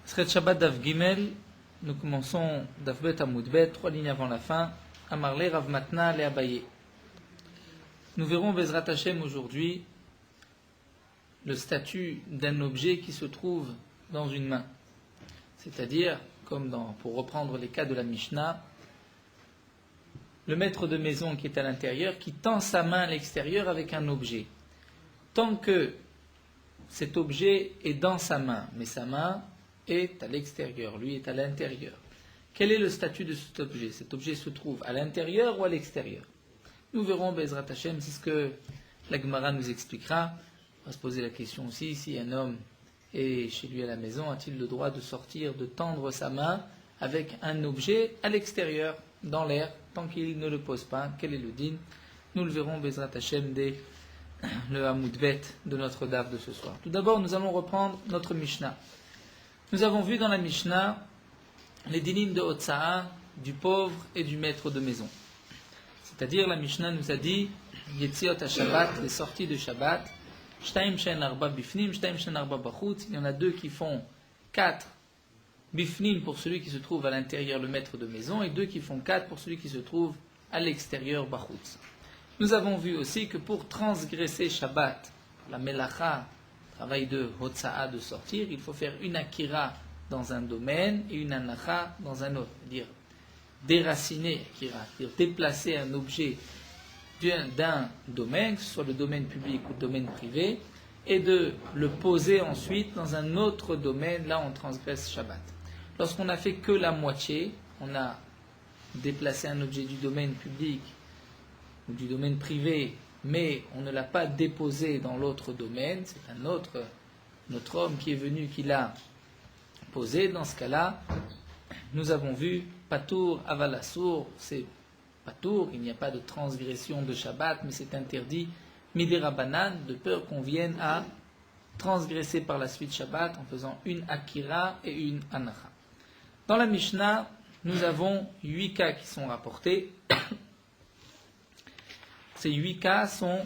Sret Shabbat Daf Gimel, nous commençons Daf Bet Amud Bet, 3 lignes avant la fin. Amarle Rav Matna Le Abaye. Nous verrons Bezrat Hashem aujourd'hui le statut d'un objet qui se trouve dans une main. C'est-à-dire, pour reprendre les cas de la Mishnah, le maître de maison qui est à l'intérieur, qui tend sa main à l'extérieur avec un objet. Tant que cet objet est dans sa main, mais sa main est à l'extérieur, lui est à l'intérieur. Quel est le statut de cet objet? Cet objet se trouve à l'intérieur ou à l'extérieur? Nous verrons, Bezrat Hashem, c'est ce que la Gemara nous expliquera. On va se poser la question aussi, si un homme est chez lui à la maison, a-t-il le droit de sortir, de tendre sa main avec un objet à l'extérieur, dans l'air, tant qu'il ne le pose pas? Quel est le din? Nous le verrons, Bezrat Hashem, dès le Hamoud Bet de notre daf de ce soir. Tout d'abord, nous allons reprendre notre Mishnah. Nous avons vu dans la Mishnah les dinim de Hotza'a, du pauvre et du maître de maison. C'est-à-dire, la Mishnah nous a dit Yetziot HaShabbat, les sorties de Shabbat, Shtaim Shen Arba Bifnim, Shtaim Shen Arba Bachutz. Il y en a deux qui font 4 Bifnim pour celui qui se trouve à l'intérieur, le maître de maison, et 2 qui font 4 pour celui qui se trouve à l'extérieur, Bachutz. Nous avons vu aussi que pour transgresser Shabbat, la Melacha, travail de Hotza'a, de sortir, il faut faire une Akira dans un domaine et une Anacha dans un autre. C'est-à-dire déraciner Akira, c'est-à-dire déplacer un objet d'un domaine, que ce soit le domaine public ou le domaine privé, et de le poser ensuite dans un autre domaine. Là, on transgresse Shabbat. Lorsqu'on n'a fait que la moitié, on a déplacé un objet du domaine public ou du domaine privé, mais on ne l'a pas déposé dans l'autre domaine, c'est notre homme qui est venu, qui l'a posé. Dans ce cas-là, nous avons vu Patour Avalassour, c'est Patour, il n'y a pas de transgression de Shabbat, mais c'est interdit Midera Banan, de peur qu'on vienne à transgresser par la suite Shabbat en faisant une Akira et une Anacha. Dans la Mishnah, nous avons 8 cas qui sont rapportés. Ces 8 cas sont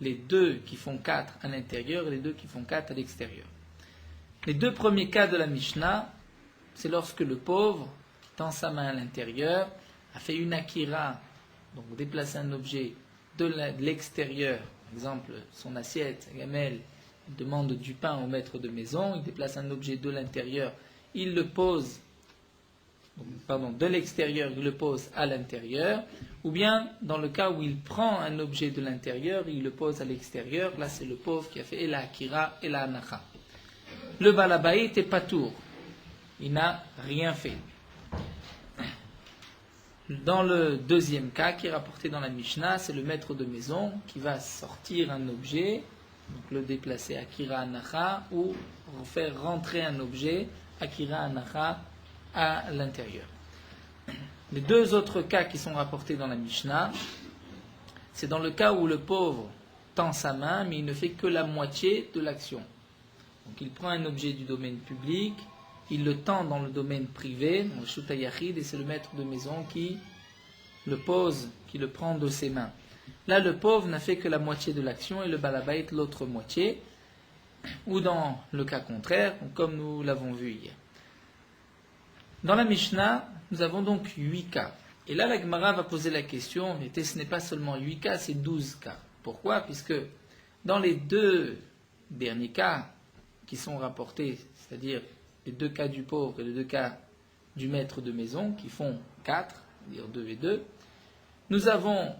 les 2 qui font 4 à l'intérieur et les 2 qui font 4 à l'extérieur. Les 2 premiers cas de la Mishnah, c'est lorsque le pauvre tend sa main à l'intérieur, a fait une akira, donc déplacer un objet de l'extérieur, par exemple son assiette, sa gamelle, il demande du pain au maître de maison, il déplace un objet de l'intérieur, il le pose, de l'extérieur, il le pose à l'intérieur, ou bien dans le cas où il prend un objet de l'intérieur, il le pose à l'extérieur, là c'est le pauvre qui a fait la akira et la anacha. Le balabaït est patour, il n'a rien fait. Dans le deuxième cas qui est rapporté dans la Mishnah, c'est le maître de maison qui va sortir un objet, donc le déplacer akira anacha, ou faire rentrer un objet akira anacha à l'intérieur. Les 2 autres cas qui sont rapportés dans la Mishnah, c'est dans le cas où le pauvre tend sa main, mais il ne fait que la moitié de l'action. Donc il prend un objet du domaine public, il le tend dans le domaine privé, dans le Shuta Yachid, et c'est le maître de maison qui le pose, qui le prend de ses mains. Là, le pauvre n'a fait que la moitié de l'action et le balabait l'autre moitié, ou dans le cas contraire, comme nous l'avons vu hier. Dans la Mishnah, nous avons donc 8 cas. Et là, la Gemara va poser la question, mais ce n'est pas seulement 8 cas, c'est 12 cas. Pourquoi? Puisque dans les 2 derniers cas qui sont rapportés, c'est-à-dire les 2 cas du pauvre et les 2 cas du maître de maison, qui font 4, c'est-à-dire 2 et 2, nous avons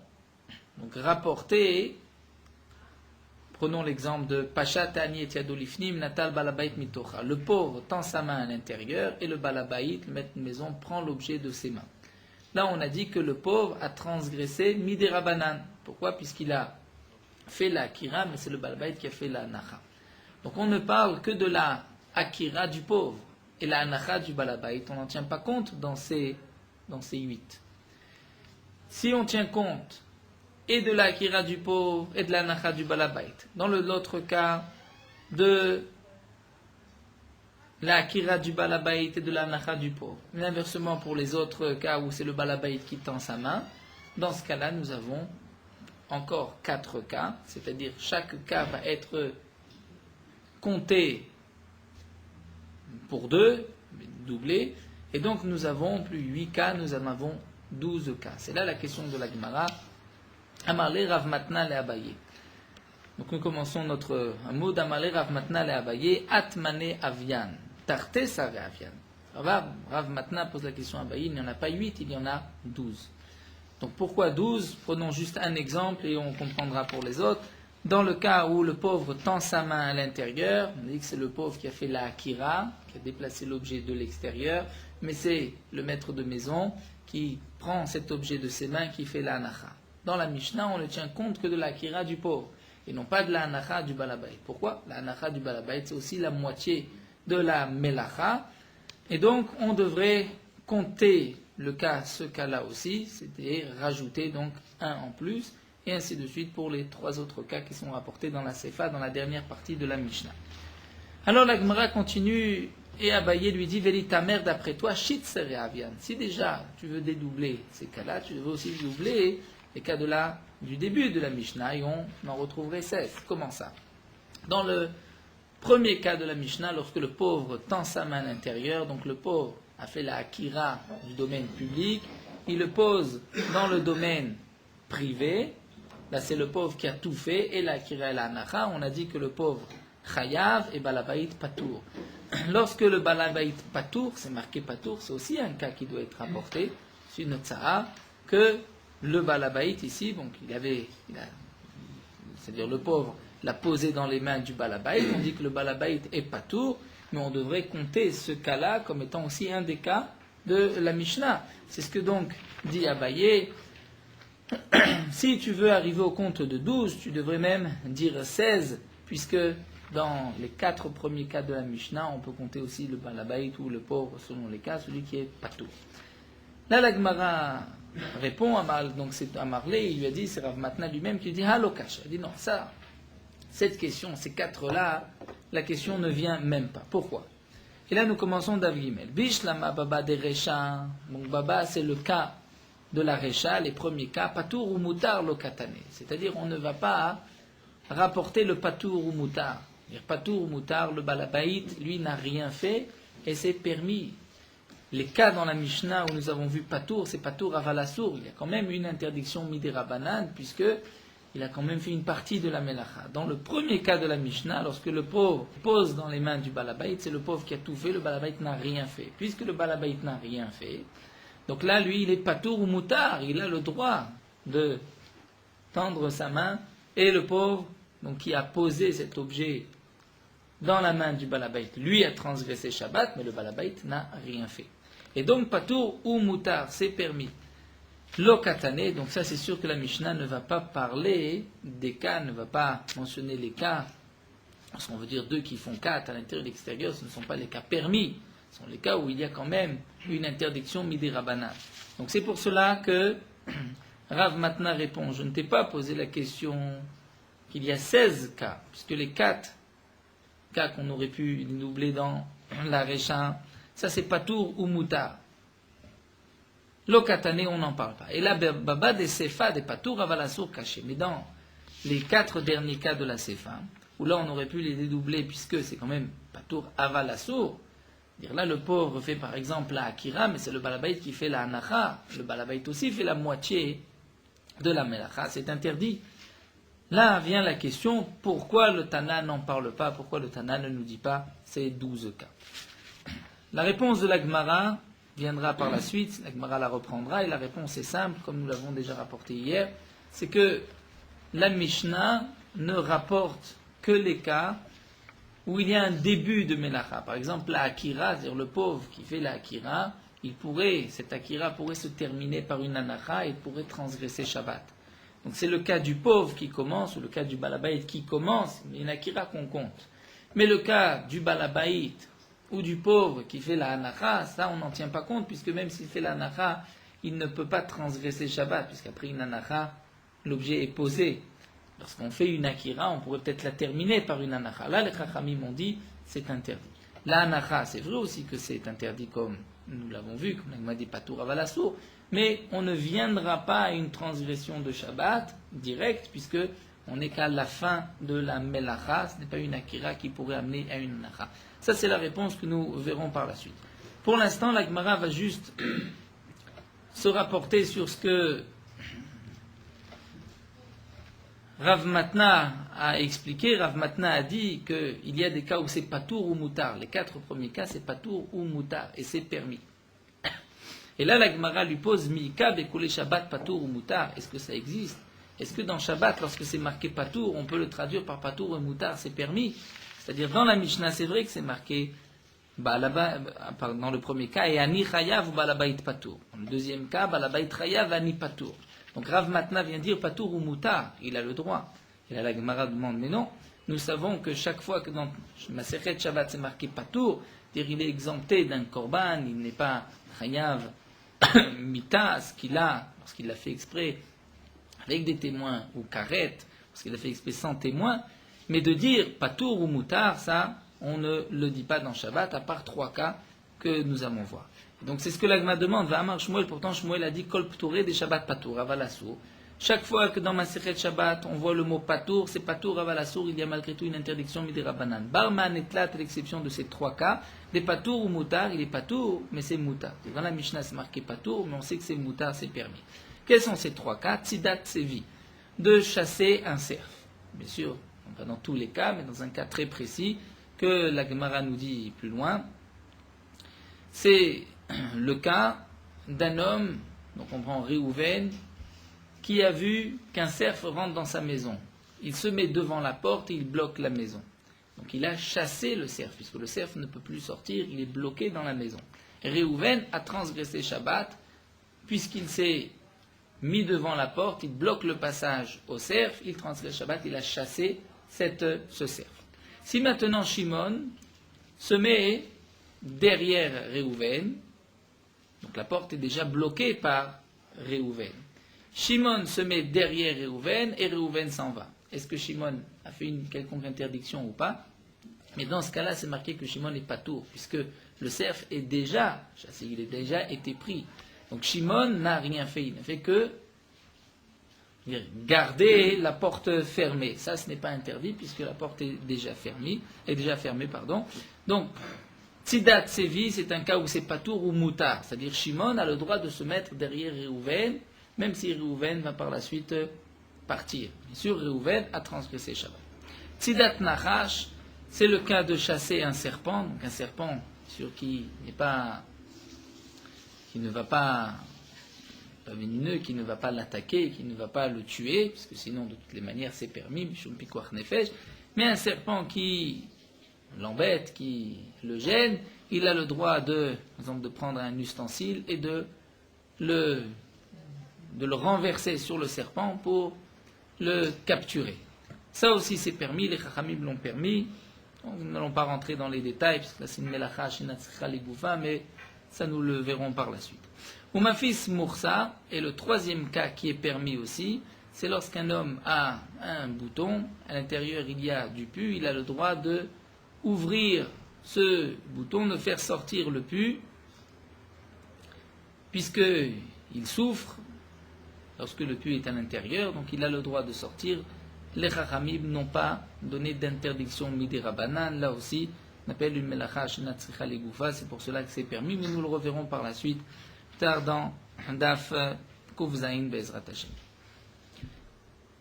donc rapporté, prenons l'exemple de Pasha Tani et Yadolifnim Natal Balabait Mitocha. Le pauvre tend sa main à l'intérieur et le Balabait, le maître de maison, prend l'objet de ses mains. Là, on a dit que le pauvre a transgressé Midera Banan. Pourquoi? Puisqu'il a fait la Akira, mais c'est le Balabait qui a fait la Anacha. Donc on ne parle que de la Akira du pauvre et la Anacha du Balabait. On n'en tient pas compte dans ces 8. Si on tient compte et de la Akira du pauvre et de la Anacha du Balabait, dans l'autre cas de la Akira du Balabait et de la Anacha du pauvre, mais inversement pour les autres cas où c'est le Balabait qui tend sa main, dans ce cas-là nous avons encore 4 cas, c'est-à-dire chaque cas va être compté pour 2, doublé, et donc nous avons plus 8 cas, nous en avons 12 cas. C'est là la question de la Gemara. Amarle Rav Matna le Abaye. Donc nous commençons notre Hamoud. Amarle Rav Matna le Abaye, Atmane Avian, Tarte Save Avian. Rav Matna pose la question à Abaye, il n'y en a pas 8, il y en a 12. Donc pourquoi 12? Prenons juste un exemple et on comprendra pour les autres. Dans le cas où le pauvre tend sa main à l'intérieur, on dit que c'est le pauvre qui a fait la akira, qui a déplacé l'objet de l'extérieur, mais c'est le maître de maison qui prend cet objet de ses mains qui fait la anacha. Dans la Mishnah, on ne tient compte que de la akira du pauvre et non pas de la anacha du balabait. Pourquoi? La anacha du balabait, c'est aussi la moitié de la melacha. Et donc, on devrait compter ce cas-là aussi, c'était rajouter donc un en plus, et ainsi de suite pour les 3 autres cas qui sont rapportés dans la Sefa, dans la dernière partie de la Mishnah. Alors la Gemara continue, et Abaye lui dit, Véli ta mère d'après toi, shit sere avian. Si déjà tu veux dédoubler ces cas-là, tu veux aussi doubler les cas du début de la Mishnah, et on en retrouverait 16. Comment ça? Dans le premier cas de la Mishnah, lorsque le pauvre tend sa main à l'intérieur, donc le pauvre a fait la akira du domaine public, il le pose dans le domaine privé, là c'est le pauvre qui a tout fait, et la akira et la anacha, on a dit que le pauvre chayav et balabait patour. Lorsque le balabait patour, c'est marqué patour, c'est aussi un cas qui doit être rapporté, c'est une tzara, que le balabait ici, donc c'est-à-dire le pauvre l'a posé dans les mains du balabait, on dit que le balabait est patour, mais on devrait compter ce cas-là comme étant aussi un des cas de la Mishnah. C'est ce que donc dit Abaye. Si tu veux arriver au compte de 12, tu devrais même dire 16, puisque dans les 4 premiers cas de la Mishnah, on peut compter aussi le balabait ou le pauvre, selon les cas, celui qui est patou. Là, la Gemara répond, donc c'est Amarlé, il lui a dit, c'est Rav Matna lui-même qui lui dit, Halokash. Il dit non, cette question, ces 4-là, la question ne vient même pas. Pourquoi? Et là, nous commençons Dav Gimel. Bishlama Baba de Recha. Donc, Baba, c'est le cas de la Recha, les premiers cas. Patour ou Moutar lo Katane. C'est-à-dire, on ne va pas rapporter le Patour ou Moutar. Patour ou Moutar, le Balabait, lui, n'a rien fait et c'est permis. Les cas dans la Mishnah où nous avons vu Patour, c'est Patour Avalassour. Il y a quand même une interdiction Midirabanan, puisque il a quand même fait une partie de la Melacha. Dans le premier cas de la Mishnah, lorsque le pauvre pose dans les mains du Balabait, c'est le pauvre qui a tout fait, le Balabait n'a rien fait. Puisque le Balabait n'a rien fait, donc là, lui, il est patour ou moutard, il a le droit de tendre sa main, et le pauvre, donc qui a posé cet objet dans la main du Balabait, lui a transgressé Shabbat, mais le Balabait n'a rien fait. Et donc, patour ou moutard, c'est permis. Lokatane, donc ça c'est sûr que la Mishnah ne va pas parler des cas, ne va pas mentionner les cas, parce qu'on veut dire 2 qui font 4 à l'intérieur et à l'extérieur, ce ne sont pas les cas permis, ce sont les cas où il y a quand même une interdiction midirabanan. Donc c'est pour cela que Rav Matna répond, je ne t'ai pas posé la question qu'il y a 16 cas, puisque les 4 cas qu'on aurait pu doubler dans la Recha, ça c'est patour ou moutar. Lokatane, on n'en parle pas. Et là, Baba des Sefa, des Patour, Avalassour caché. Mais dans les 4 derniers cas de la Sefa, où là on aurait pu les dédoubler, puisque c'est quand même Patour, Avalassour, dire là le pauvre fait par exemple la Akira, mais c'est le Balabait qui fait la Anacha. Le Balabait aussi fait la moitié de la Melacha, c'est interdit. Là vient la question, pourquoi le Tana n'en parle pas, pourquoi le Tana ne nous dit pas ces 12 cas. La réponse de la Gemara viendra par la suite, la Gemara la reprendra, et la réponse est simple, comme nous l'avons déjà rapporté hier, c'est que la Mishnah ne rapporte que les cas où il y a un début de Melacha. Par exemple, la Akira, c'est-à-dire le pauvre qui fait la Akira, cette Akira pourrait se terminer par une Anacha et pourrait transgresser Shabbat. Donc c'est le cas du pauvre qui commence, ou le cas du Balabait qui commence, mais une Akira qu'on compte. Mais le cas du Balabait, ou du pauvre qui fait la anacha, ça on n'en tient pas compte, puisque même s'il fait la anacha, il ne peut pas transgresser Shabbat, puisqu'après une anacha, l'objet est posé. Lorsqu'on fait une akira, on pourrait peut-être la terminer par une anacha. Là, les chachamim m'ont dit, c'est interdit. La anacha, c'est vrai aussi que c'est interdit, comme nous l'avons vu, comme m'a dit Patour Avalassour, mais on ne viendra pas à une transgression de Shabbat directe, puisque On n'est qu'à la fin de la melacha, ce n'est pas une akira qui pourrait amener à une nacha. Ça, c'est la réponse que nous verrons par la suite. Pour l'instant, la Gemara va juste se rapporter sur ce que Rav Matna a expliqué. Rav Matna a dit qu'il y a des cas où c'est patour ou moutar. Les 4 premiers cas, c'est patour ou moutar, et c'est permis. Et là, la Gemara lui pose Milka bekoulé Shabbat patour ou moutar. Est-ce que ça existe? Est-ce que dans Shabbat, lorsque c'est marqué patour, on peut le traduire par patour ou moutar? C'est permis. C'est-à-dire, dans la Mishnah, c'est vrai que c'est marqué dans le premier cas, et ani chayav ou balabait patour. Dans le deuxième cas, balabait chayav ani patour. Donc Rav Matna vient dire patour ou moutar, il a le droit. Et là, la Gemara demande, mais non, nous savons que chaque fois que dans Masechet Shabbat c'est marqué patour, c'est-à-dire il est exempté d'un korban, il n'est pas chayav mita, ce qu'il a, lorsqu'il l'a fait exprès, avec des témoins ou karet, parce qu'il l'a fait exprès sans témoins, mais de dire patour ou moutar, ça, on ne le dit pas dans Shabbat, à part 3 cas que nous allons voir. Donc c'est ce que l'Agma demande. Va Amar Shmuel, pourtant Shmuel a dit Kol Ptouré des Shabbat Patour, Avalassour. Chaque fois que dans Masechet Shabbat on voit le mot Patour, c'est Patour, Avalassour, il y a malgré tout une interdiction Midera Banan. Barman et Tlat, à l'exception de ces 3 cas, des Patour ou Moutar, il est Patour, mais c'est Moutar. Dans la Mishnah c'est marqué Patour, mais on sait que c'est Moutar, c'est permis. Quels sont ces 3 cas? Tzidat Sevi, de chasser un cerf. Bien sûr, pas dans tous les cas, mais dans un cas très précis, que la Gemara nous dit plus loin, c'est le cas d'un homme, donc on prend Réhouven, qui a vu qu'un cerf rentre dans sa maison. Il se met devant la porte et il bloque la maison. Donc il a chassé le cerf, puisque le cerf ne peut plus sortir, il est bloqué dans la maison. Réhouven a transgressé Shabbat, puisqu'il s'est mis devant la porte, il bloque le passage au cerf, il transgresse Shabbat, il a chassé ce cerf. Si maintenant Shimon se met derrière Réhouven, donc la porte est déjà bloquée par Réhouven. Shimon se met derrière Réhouven et Réhouven s'en va. Est-ce que Shimon a fait une quelconque interdiction ou pas? Mais dans ce cas-là, c'est marqué que Shimon n'est pas tour, puisque le cerf est déjà chassé, il a déjà été pris. Donc Shimon n'a rien fait, il n'a fait que garder la porte fermée. Ça, ce n'est pas interdit puisque la porte est déjà fermée. Donc, Tzidat Sevi, c'est un cas où c'est patour ou moutar. C'est-à-dire, Shimon a le droit de se mettre derrière Réhouven, même si Réhouven va par la suite partir. Bien sûr, Réhouven a transgressé Shabbat. Tzidat Nachash, c'est le cas de chasser un serpent. Donc, un serpent sur qui ne va pas vénéneux, qui ne va pas l'attaquer, qui ne va pas le tuer, parce que sinon, de toutes les manières, c'est permis, mais un serpent qui l'embête, qui le gêne, il a le droit par exemple, de prendre un ustensile et de le renverser sur le serpent pour le capturer. Ça aussi, c'est permis, les Chachamim l'ont permis. Nous n'allons pas rentrer dans les détails, parce que là, c'est une melacha, mais ça, nous le verrons par la suite. Umafis Moursa, et le 3e cas qui est permis aussi, c'est lorsqu'un homme a un bouton, à l'intérieur il y a du pus, il a le droit de ouvrir ce bouton, de faire sortir le pus, puisqu'il souffre lorsque le pus est à l'intérieur, donc il a le droit de sortir. Les Chachamim n'ont pas donné d'interdiction Midera Banan, là aussi, on appelle une melacha shenatzricha legoufa, c'est pour cela que c'est permis, mais nous le reverrons par la suite, tard dans Daf Kufzaïn Bezrat Hashem.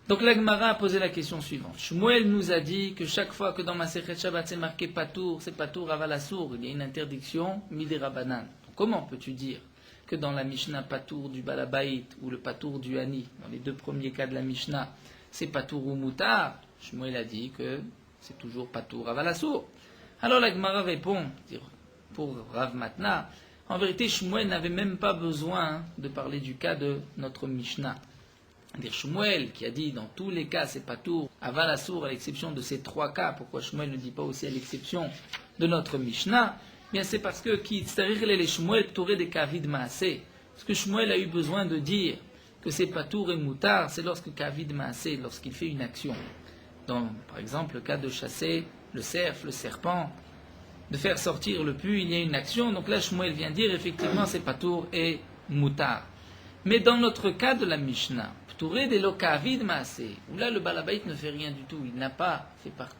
Donc la Gemara a posé la question suivante. Shmuel nous a dit que chaque fois que dans Masechet Shabbat c'est marqué patour, c'est patour avalassour, il y a une interdiction Midera Banan. Comment peux-tu dire que dans la Mishnah patour du balabait ou le patour du hani, dans les 2 premiers cas de la Mishnah, c'est patour ou moutar? Shmuel a dit que c'est toujours patour avalassour. Alors la Gemara répond, pour Rav Matna, en vérité Shmuel n'avait même pas besoin de parler du cas de notre Mishnah. C'est-à-dire Shmuel qui a dit dans tous les cas c'est patour avalassour à l'exception de ces 3 cas, pourquoi Shmuel ne dit pas aussi à l'exception de notre Mishnah? Bien c'est parce que Shmuel touré des kavid maasé. Parce que Shmuel a eu besoin de dire que c'est patour et moutar, c'est lorsque kavid maasé, lorsqu'il fait une action. Dans, par exemple, le cas de chasser le cerf, le serpent, de faire sortir le pus, il y a une action. Donc là, Shmuel vient dire, effectivement, c'est patour et moutar. Mais dans notre cas de la Mishnah, Ptouré de lokavid maaseh, où là le balabait ne fait rien du tout, il n'a pas fait partie.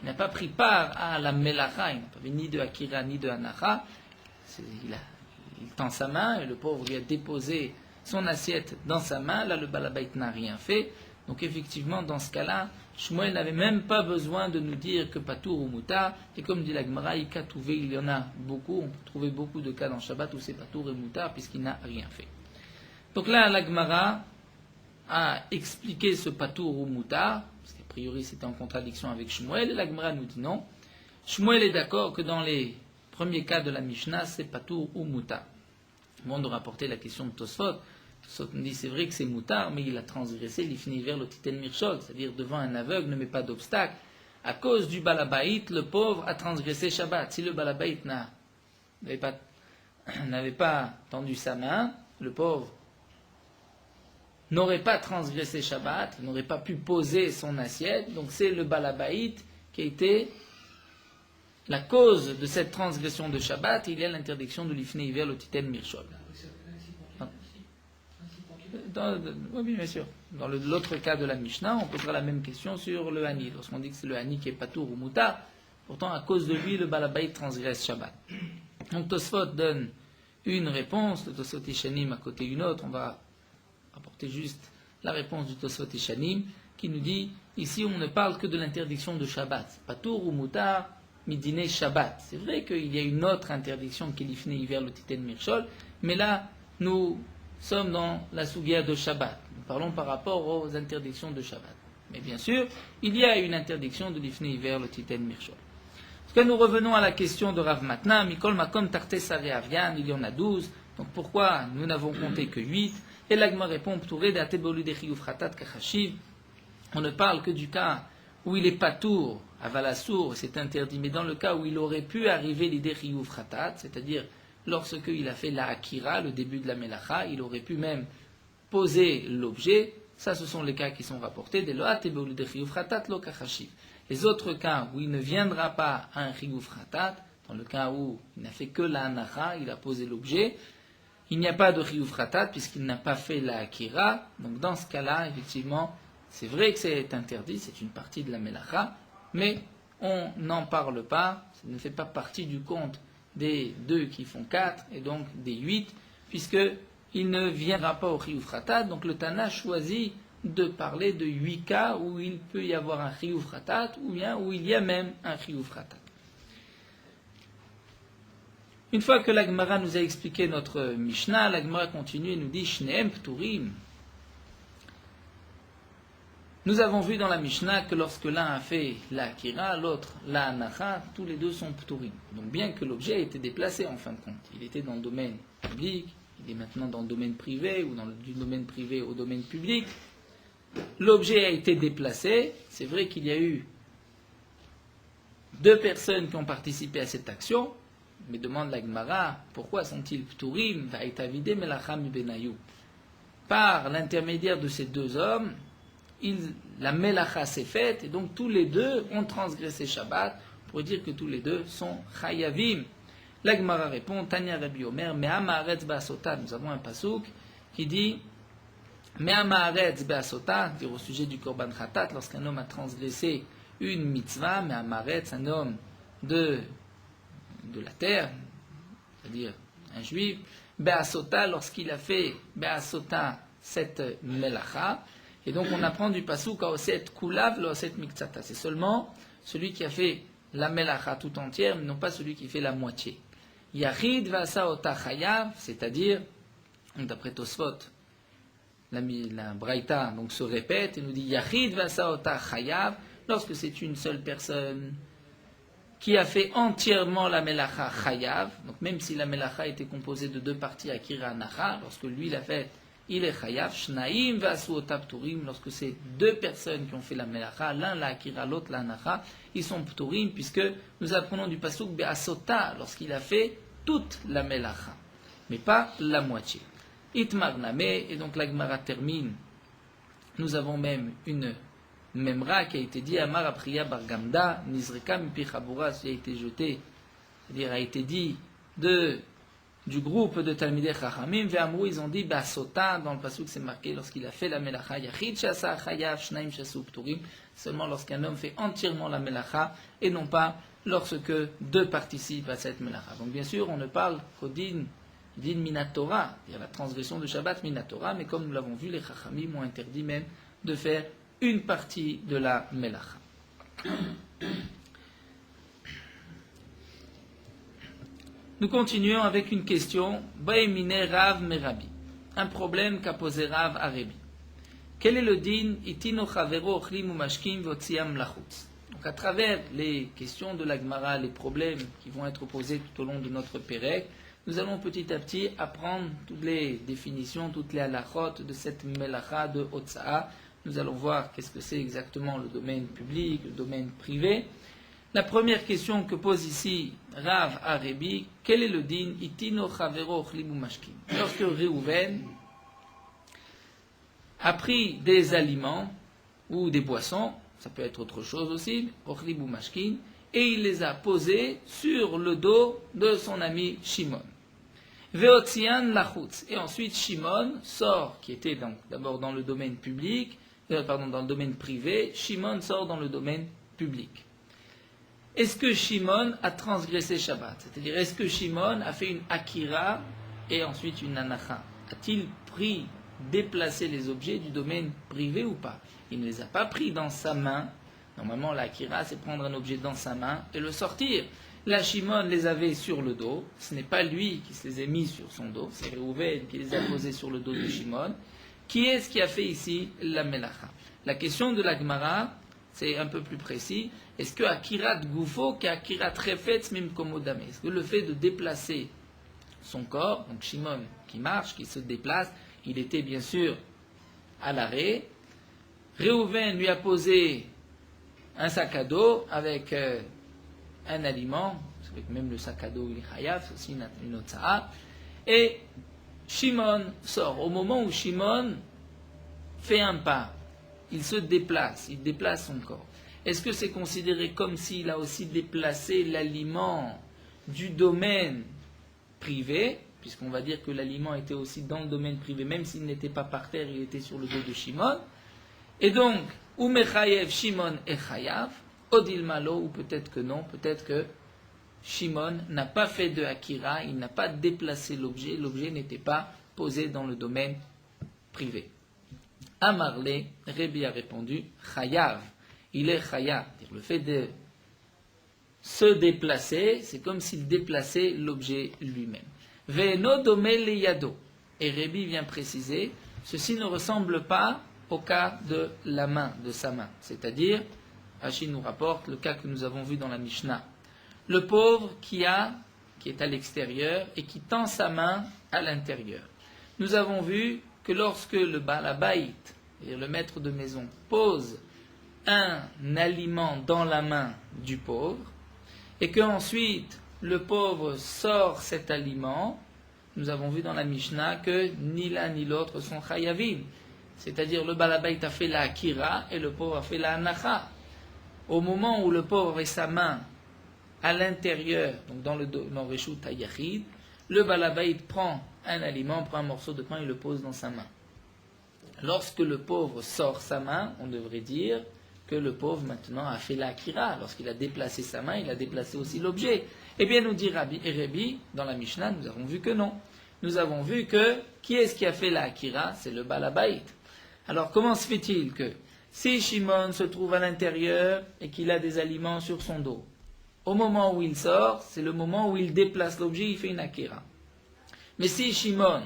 Il n'a pas pris part à la melacha, il n'a pas fait ni de akira ni de anacha. Il tend sa main et le pauvre lui a déposé son assiette dans sa main. Là, le balabait n'a rien fait. Donc, effectivement, dans ce cas-là, Shmuel n'avait même pas besoin de nous dire que patour ou moutar. Et comme dit la Gemara, il y en a beaucoup. On peut trouver beaucoup de cas dans Shabbat où c'est patour et moutar puisqu'il n'a rien fait. Donc là, la Gemara a expliqué ce patour ou moutar, parce qu'a priori c'était en contradiction avec Shmuel. Et la Gemara nous dit non. Shmuel est d'accord que dans les premiers cas de la Mishnah, c'est patour ou moutar. Bon, de rapporter la question de Tosfot. Tosfot nous dit c'est vrai que c'est moutar, mais il a transgressé l'ifni vers le titen mirchol, c'est-à-dire devant un aveugle ne met pas d'obstacle. À cause du balabait, le pauvre a transgressé Shabbat. Si le balabait n'avait pas tendu sa main, le pauvre n'aurait pas transgressé Shabbat, il n'aurait pas pu poser son assiette. Donc c'est le balabait qui a été la cause de cette transgression de Shabbat. Il y a l'interdiction de l'ifné vers le titen mirchol. Oui, bien sûr. Dans l'autre cas de la Mishnah, on posera la même question sur le Hani. Lorsqu'on dit que c'est le Hani qui est patour ou moutar, pourtant à cause de lui, le balabait transgresse Shabbat. Donc Tosfot donne une réponse, le Tosfot Ishanim à côté une autre. On va apporter juste la réponse du Tosfot Ishanim qui nous dit, ici on ne parle que de l'interdiction de Shabbat. Patour ou moutar, midine Shabbat. C'est vrai qu'il y a une autre interdiction qui est l'ifné hiver le titen mirchol, mais là, nous sommes dans la sougia de Shabbat. Nous parlons par rapport aux interdictions de Shabbat. Mais bien sûr, il y a une interdiction de l'ifné hiver le titen mirchol. En tout cas, nous revenons à la question de Rav Matna, Mikol Makom Tarte Sare Avian, il y en a 12. Donc pourquoi nous n'avons compté que 8? Et l'Agma répond, Ptouré de Atebolu de Chiyuv Khatat Kachashiv. On ne parle que du cas où il est patour, avalassour, c'est interdit, mais dans le cas où il aurait pu arriver l'idée Chiyuv Khatat, c'est-à-dire lorsqu'il a fait la Akira, le début de la Melacha, il aurait pu même poser l'objet. Ça, ce sont les cas qui sont rapportés. Les autres cas où il ne viendra pas à un Chiyuv Khatat, dans le cas où il n'a fait que la Anacha, il a posé l'objet, il n'y a pas de Chiyuv Khatat puisqu'il n'a pas fait la Akira. Donc dans ce cas-là, effectivement, c'est vrai que c'est interdit, c'est une partie de la Melacha, mais on n'en parle pas, ça ne fait pas partie du compte des 2 qui font 4 et donc des 8, puisqu'il ne viendra pas au Chiyuv Khatat. Donc le Tana choisit de parler de 8 cas où il peut y avoir un Chiyuv Khatat ou bien où il y a même un Chiyuv Khatat. Une fois que la Gemara nous a expliqué notre Mishnah, la Gemara continue et nous dit Shneem Pturim. Nous avons vu dans la Mishnah que lorsque l'un a fait la Akira, l'autre la Anacha, tous les deux sont Pturim. Donc bien que l'objet ait été déplacé en fin de compte, il était dans le domaine public, il est maintenant dans le domaine privé ou du domaine privé au domaine public, l'objet a été déplacé. C'est vrai qu'il y a eu 2 personnes qui ont participé à cette action, mais demande la Gemara, pourquoi sont-ils Pturim va'etavide melacham benayou? Par l'intermédiaire de ces 2 hommes, la melacha s'est faite, et donc tous les 2 ont transgressé Shabbat, pour dire que tous les 2 sont chayavim. La Gemara répond, Tanya Rabbi Omer, Me'amaretz be'asota. Nous avons un pasouk qui dit, Me'amaretz be'asota, dire au sujet du korban khatat, lorsqu'un homme a transgressé une mitzvah, Me'amaretz, un homme de la terre, c'est-à-dire un juif, be'asota, lorsqu'il a fait be'asota cette melacha. Et donc on apprend du pasuk à oset kulav le oset miktsata. C'est seulement celui qui a fait la melacha tout entière, mais non pas celui qui fait la moitié. Yachid vasa ota chayav, c'est-à-dire, d'après Tosfot, la braïta donc se répète et nous dit Yachid vasa ota chayav, lorsque c'est une seule personne qui a fait entièrement la melacha chayav, donc même si la melacha était composée de 2 parties akira anacha, lorsque lui l'a fait, il est chayav. Shnaim vasu ota pturim, lorsque c'est 2 personnes qui ont fait la melacha, l'un la akira, l'autre la anacha, ils sont pturim, puisque nous apprenons du pasuk be'asota, lorsqu'il a fait toute la melacha, mais pas la moitié. Itmar name, et donc la Gemara termine. Nous avons même une memra qui a été dit Amar apriya bar gamda, nizreka mipi chabura, qui a été jeté, c'est-à-dire a été dit de du groupe de Talmidei Chachamim, Ve'amrou, ils ont dit, Basota, dans le pasuk c'est marqué, lorsqu'il a fait la melacha, Yachid Shasa Chayav, Shnaim Shasu Pturim, seulement lorsqu'un homme fait entièrement la melacha, et non pas lorsque deux participent à cette melacha. Donc bien sûr, on ne parle qu'au din minatora, c'est-à-dire la transgression de Shabbat minatora, mais comme nous l'avons vu, les Chachamim ont interdit même de faire une partie de la melacha. Nous continuons avec une question, Baemine Rav Merabi, un problème qu'a posé Rav à Rebi. Quel est le din itino chavero ochlim ou mashkim votziam lachutz? Donc à travers les questions de la Gemara, les problèmes qui vont être posés tout au long de notre pérec, nous allons petit à petit apprendre toutes les définitions, toutes les halachot de cette melacha de Hotza'a. Nous allons voir qu'est-ce que c'est exactement le domaine public, le domaine privé. La première question que pose ici Rav à Rebi, quel est le din itino chavero ochlim ou mashkim? Lorsque Réhouven a pris des aliments ou des boissons, ça peut être autre chose aussi, ochlim ou mashkin, et il les a posés sur le dos de son ami Shimon. Veotzian lachutz. Et ensuite Shimon sort, qui était donc d'abord dans le domaine public, dans le domaine privé, Shimon sort dans le domaine public. Est-ce que Shimon a transgressé Shabbat? C'est-à-dire, est-ce que Shimon a fait une akira et ensuite une anacha? A-t-il déplacé les objets du domaine privé ou pas? Il ne les a pas pris dans sa main. Normalement, l'akira, c'est prendre un objet dans sa main et le sortir. Là, Shimon les avait sur le dos. Ce n'est pas lui qui se les a mis sur son dos. C'est Réhouven qui les a posés sur le dos de Shimon. Qui est-ce qui a fait ici la melacha? La question de la Gemara, c'est un peu plus précis. Est-ce que akirat gufo qu'akirat refetz mim komodame? Est-ce que le fait de déplacer son corps, donc Shimon qui marche, qui se déplace, il était bien sûr à l'arrêt. Réhouven lui a posé un sac à dos avec un aliment, vous savez que même le sac à dos il est chayav, c'est aussi une otsa'a, et Shimon sort. Au moment où Shimon fait un pas, il se déplace, il déplace son corps. Est-ce que c'est considéré comme s'il a aussi déplacé l'aliment du domaine privé, puisqu'on va dire que l'aliment était aussi dans le domaine privé, même s'il n'était pas par terre, il était sur le dos de Shimon. Et donc, ou mechayev Shimon et chayav, odil malo, ou peut-être que non, peut-être que Shimon n'a pas fait de akira, il n'a pas déplacé l'objet n'était pas posé dans le domaine privé. Amarle, Rebi a répondu, chayav, il est chayav. Le fait de se déplacer, c'est comme s'il déplaçait l'objet lui-même. Ve'eno domel yado. Et Rebi vient préciser, ceci ne ressemble pas au cas de la main, de sa main. C'est-à-dire, Rashi nous rapporte le cas que nous avons vu dans la Mishnah. Le pauvre qui est à l'extérieur et qui tend sa main à l'intérieur. Nous avons vu que lorsque le balabait, c'est-à-dire le maître de maison, pose un aliment dans la main du pauvre, et qu'ensuite le pauvre sort cet aliment, nous avons vu dans la Mishnah que ni l'un ni l'autre sont chayavim. C'est-à-dire le balabait a fait la akira et le pauvre a fait la anacha. Au moment où le pauvre avait sa main à l'intérieur, donc dans le reshut hayachid, le balabait prend un aliment, prend un morceau de pain et le pose dans sa main. Lorsque le pauvre sort sa main, on devrait dire que le pauvre maintenant a fait la akira. Lorsqu'il a déplacé sa main, il a déplacé aussi l'objet. Eh bien, nous dit Rabbi et Rebi, dans la Mishnah, nous avons vu que non. Nous avons vu que, qui est-ce qui a fait la akira? C'est le balabait. Alors, comment se fait-il que, si Shimon se trouve à l'intérieur et qu'il a des aliments sur son dos, au moment où il sort, c'est le moment où il déplace l'objet, il fait une akira. Mais si Shimon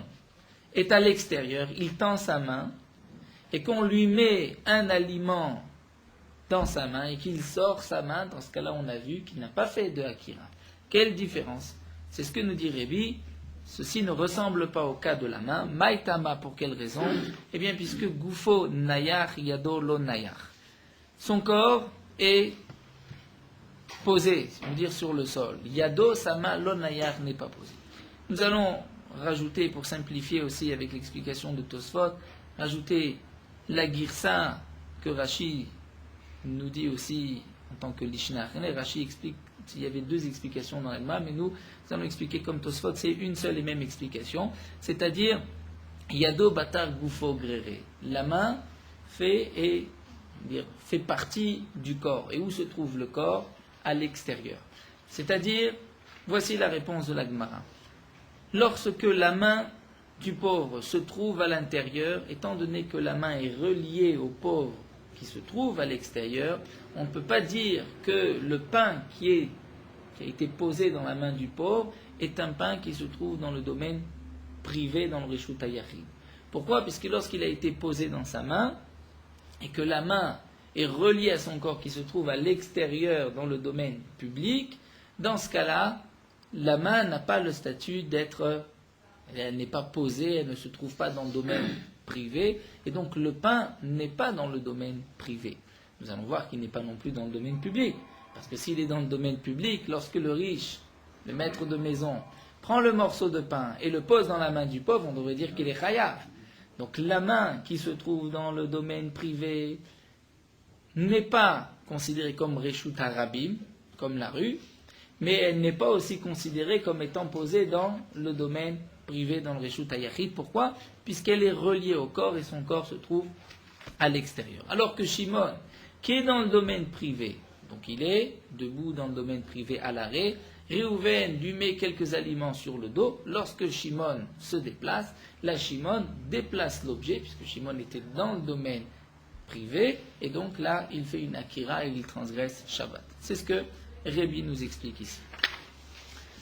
est à l'extérieur, il tend sa main, et qu'on lui met un aliment dans sa main, et qu'il sort sa main, dans ce cas-là, on a vu qu'il n'a pas fait de akira. Quelle différence? C'est ce que nous dit Rebi. Ceci ne ressemble pas au cas de la main. Maïtama, pour quelle raison? Eh bien, puisque Gufo nayar yado lo nayar. Son corps est posé, si on veut dire, sur le sol. Yado, sa main, lo nayar n'est pas posée. Nous allons rajouter, pour simplifier aussi avec l'explication de Tosfot, rajouter la girsa que Rashi nous dit aussi en tant que Lishna. Rashi explique Il y avait deux explications dans l'Agma, mais nous allons expliquer comme Tosfot, c'est une seule et même explication, c'est-à-dire Yado Batar Gufo Grere. La main fait partie du corps. Et où se trouve le corps? À l'extérieur. C'est-à-dire, voici la réponse de l'Agmara. Lorsque la main du pauvre se trouve à l'intérieur, étant donné que la main est reliée au pauvre qui se trouve à l'extérieur, on ne peut pas dire que le pain qui a été posé dans la main du pauvre est un pain qui se trouve dans le domaine privé, dans le Reshut HaYachid. Pourquoi? Puisque lorsqu'il a été posé dans sa main, et que la main est reliée à son corps qui se trouve à l'extérieur dans le domaine public, dans ce cas-là, la main n'a pas le statut d'être, elle n'est pas posée, elle ne se trouve pas dans le domaine privé, et donc le pain n'est pas dans le domaine privé. Nous allons voir qu'il n'est pas non plus dans le domaine public, parce que s'il est dans le domaine public, lorsque le riche, le maître de maison, prend le morceau de pain et le pose dans la main du pauvre, on devrait dire qu'il est chayav. Donc la main qui se trouve dans le domaine privé n'est pas considérée comme Reshut Harabim, comme la rue, mais elle n'est pas aussi considérée comme étant posée dans le domaine privé, dans le Reshut HaYachid. Pourquoi? Puisqu'elle est reliée au corps et son corps se trouve à l'extérieur. Alors que Shimon, qui est dans le domaine privé, donc il est debout dans le domaine privé à l'arrêt, Réhouven lui met quelques aliments sur le dos. Lorsque Shimon se déplace, la Shimon déplace l'objet, puisque Shimon était dans le domaine privé, et donc là, il fait une akira et il transgresse Shabbat. C'est ce que Rébi nous explique ici.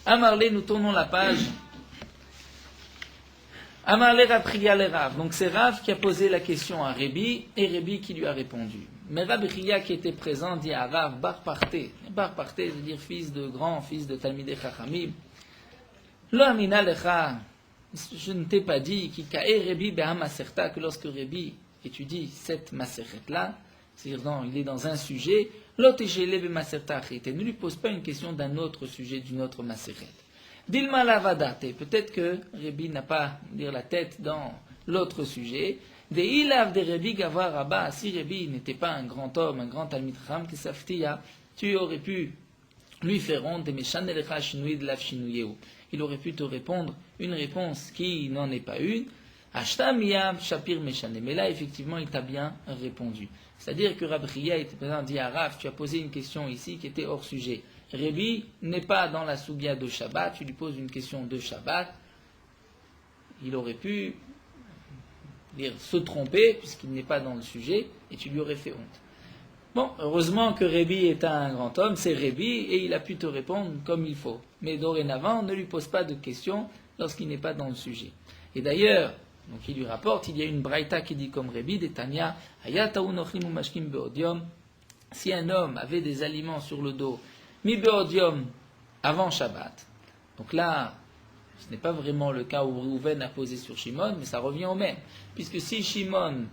Amarlé, nous tournons la page. Amarlé Rapriya le Rav. Donc c'est Rav qui a posé la question à Rébi, et Rébi qui lui a répondu. Mais Rabriya qui était présent dit à Rav, Bar Parté. Bar Parté veut dire fils de grand, fils de Talmidei Chachamim. Lo amina lecha, je ne t'ai pas dit, ki ka'e Rébi be'am maserta, que lorsque Rébi étudie cette maseret-là, c'est-à-dire il est dans un sujet, lo tejele be'maserta achite, ne lui pose pas une question d'un autre sujet, d'une autre maseret. Dilma lavadate, peut-être que Rébi n'a pas dire la tête dans l'autre sujet. De ilav de Rébi gavar rabba, si Rébi n'était pas un grand homme, un grand talmid chacham, qui saftia, tu aurais pu lui faire honte de meshan elecha shinui de lav shinuyeu. Il aurait pu te répondre une réponse qui n'en est pas une. Ashta miyam shapir meshane. Mais là, effectivement, il t'a bien répondu. C'est-à-dire que Rabriya était présent, dit à Rav, tu as posé une question ici qui était hors sujet. Rébi n'est pas dans la soubia de Shabbat, tu lui poses une question de Shabbat, il aurait pu se tromper puisqu'il n'est pas dans le sujet et tu lui aurais fait honte. Bon, heureusement que Rébi est un grand homme, c'est Rébi et il a pu te répondre comme il faut. Mais dorénavant, ne lui pose pas de questions lorsqu'il n'est pas dans le sujet. Et d'ailleurs, donc il lui rapporte, il y a une braïta qui dit comme Rébi, des Tanya, Hayataun ochlim umashkim beodium, si un homme avait des aliments sur le dos, mi beodium, avant Shabbat, donc là, ce n'est pas vraiment le cas où Réhouven a posé sur Shimon, mais ça revient au même. Puisque si Shimon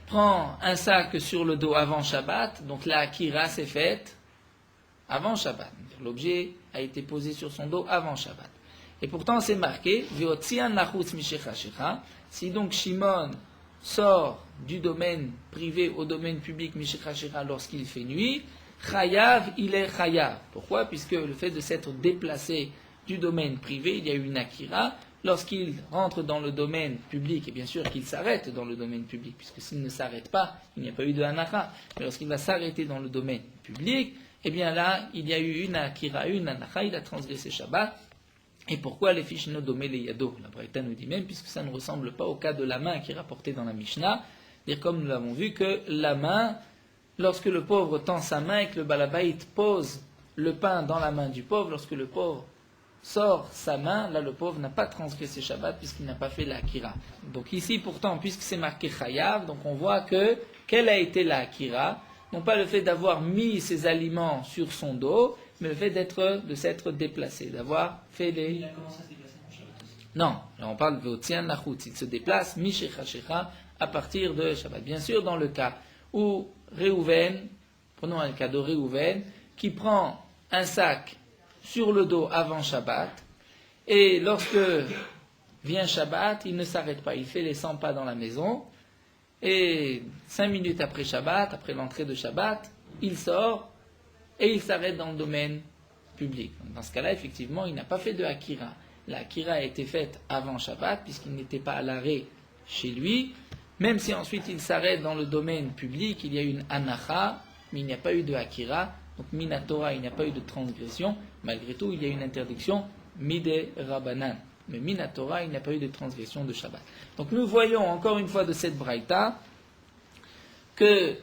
prend un sac sur le dos avant Shabbat, donc la akira s'est faite avant Shabbat. L'objet a été posé sur son dos avant Shabbat. Et pourtant c'est marqué, si donc Shimon sort du domaine privé au domaine public lorsqu'il fait nuit, chayav, il est chayav. Pourquoi? Puisque le fait de s'être déplacé du domaine privé, il y a eu une akira. Lorsqu'il rentre dans le domaine public, et bien sûr qu'il s'arrête dans le domaine public, puisque s'il ne s'arrête pas, il n'y a pas eu de anacha. Mais lorsqu'il va s'arrêter dans le domaine public, eh bien là, il y a eu une akira, une anacha, il a transgressé Shabbat. Et pourquoi les fiches no domé les yado? La Braïta nous dit même, puisque ça ne ressemble pas au cas de la main qui est rapporté dans la Mishnah, dire comme nous l'avons vu, que la main, lorsque le pauvre tend sa main et que le balabait pose le pain dans la main du pauvre, lorsque le pauvre sort sa main, là le pauvre n'a pas transgressé Shabbat puisqu'il n'a pas fait la akira. Donc ici pourtant, puisque c'est marqué chayav, donc on voit que, quelle a été la akira? Non pas le fait d'avoir mis ses aliments sur son dos, mais le fait de s'être déplacé, d'avoir fait les... Il a commencé à se déplacer en Shabbat aussi. Non, là on parle de Otzian Lachut, il se déplace, Mishecha Shecha, à partir de Shabbat. Bien sûr, dans le cas où Réhouven, prenons un cas de Réhouven, qui prend un sac sur le dos avant Shabbat, et lorsque vient Shabbat, il ne s'arrête pas, il fait les 100 pas dans la maison, et 5 minutes après Shabbat, après l'entrée de Shabbat, il sort, et il s'arrête dans le domaine public. Donc, dans ce cas-là, effectivement, il n'a pas fait de Akira. La Akira a été faite avant Shabbat, puisqu'il n'était pas à l'arrêt chez lui. Même si ensuite il s'arrête dans le domaine public, il y a une Anacha, mais il n'y a pas eu de Akira. Donc, Minatora, il n'y a pas eu de transgression. Malgré tout, il y a une interdiction, Mide Rabbanan. Mais Minatora, il n'y a pas eu de transgression de Shabbat. Donc, nous voyons encore une fois de cette braïta que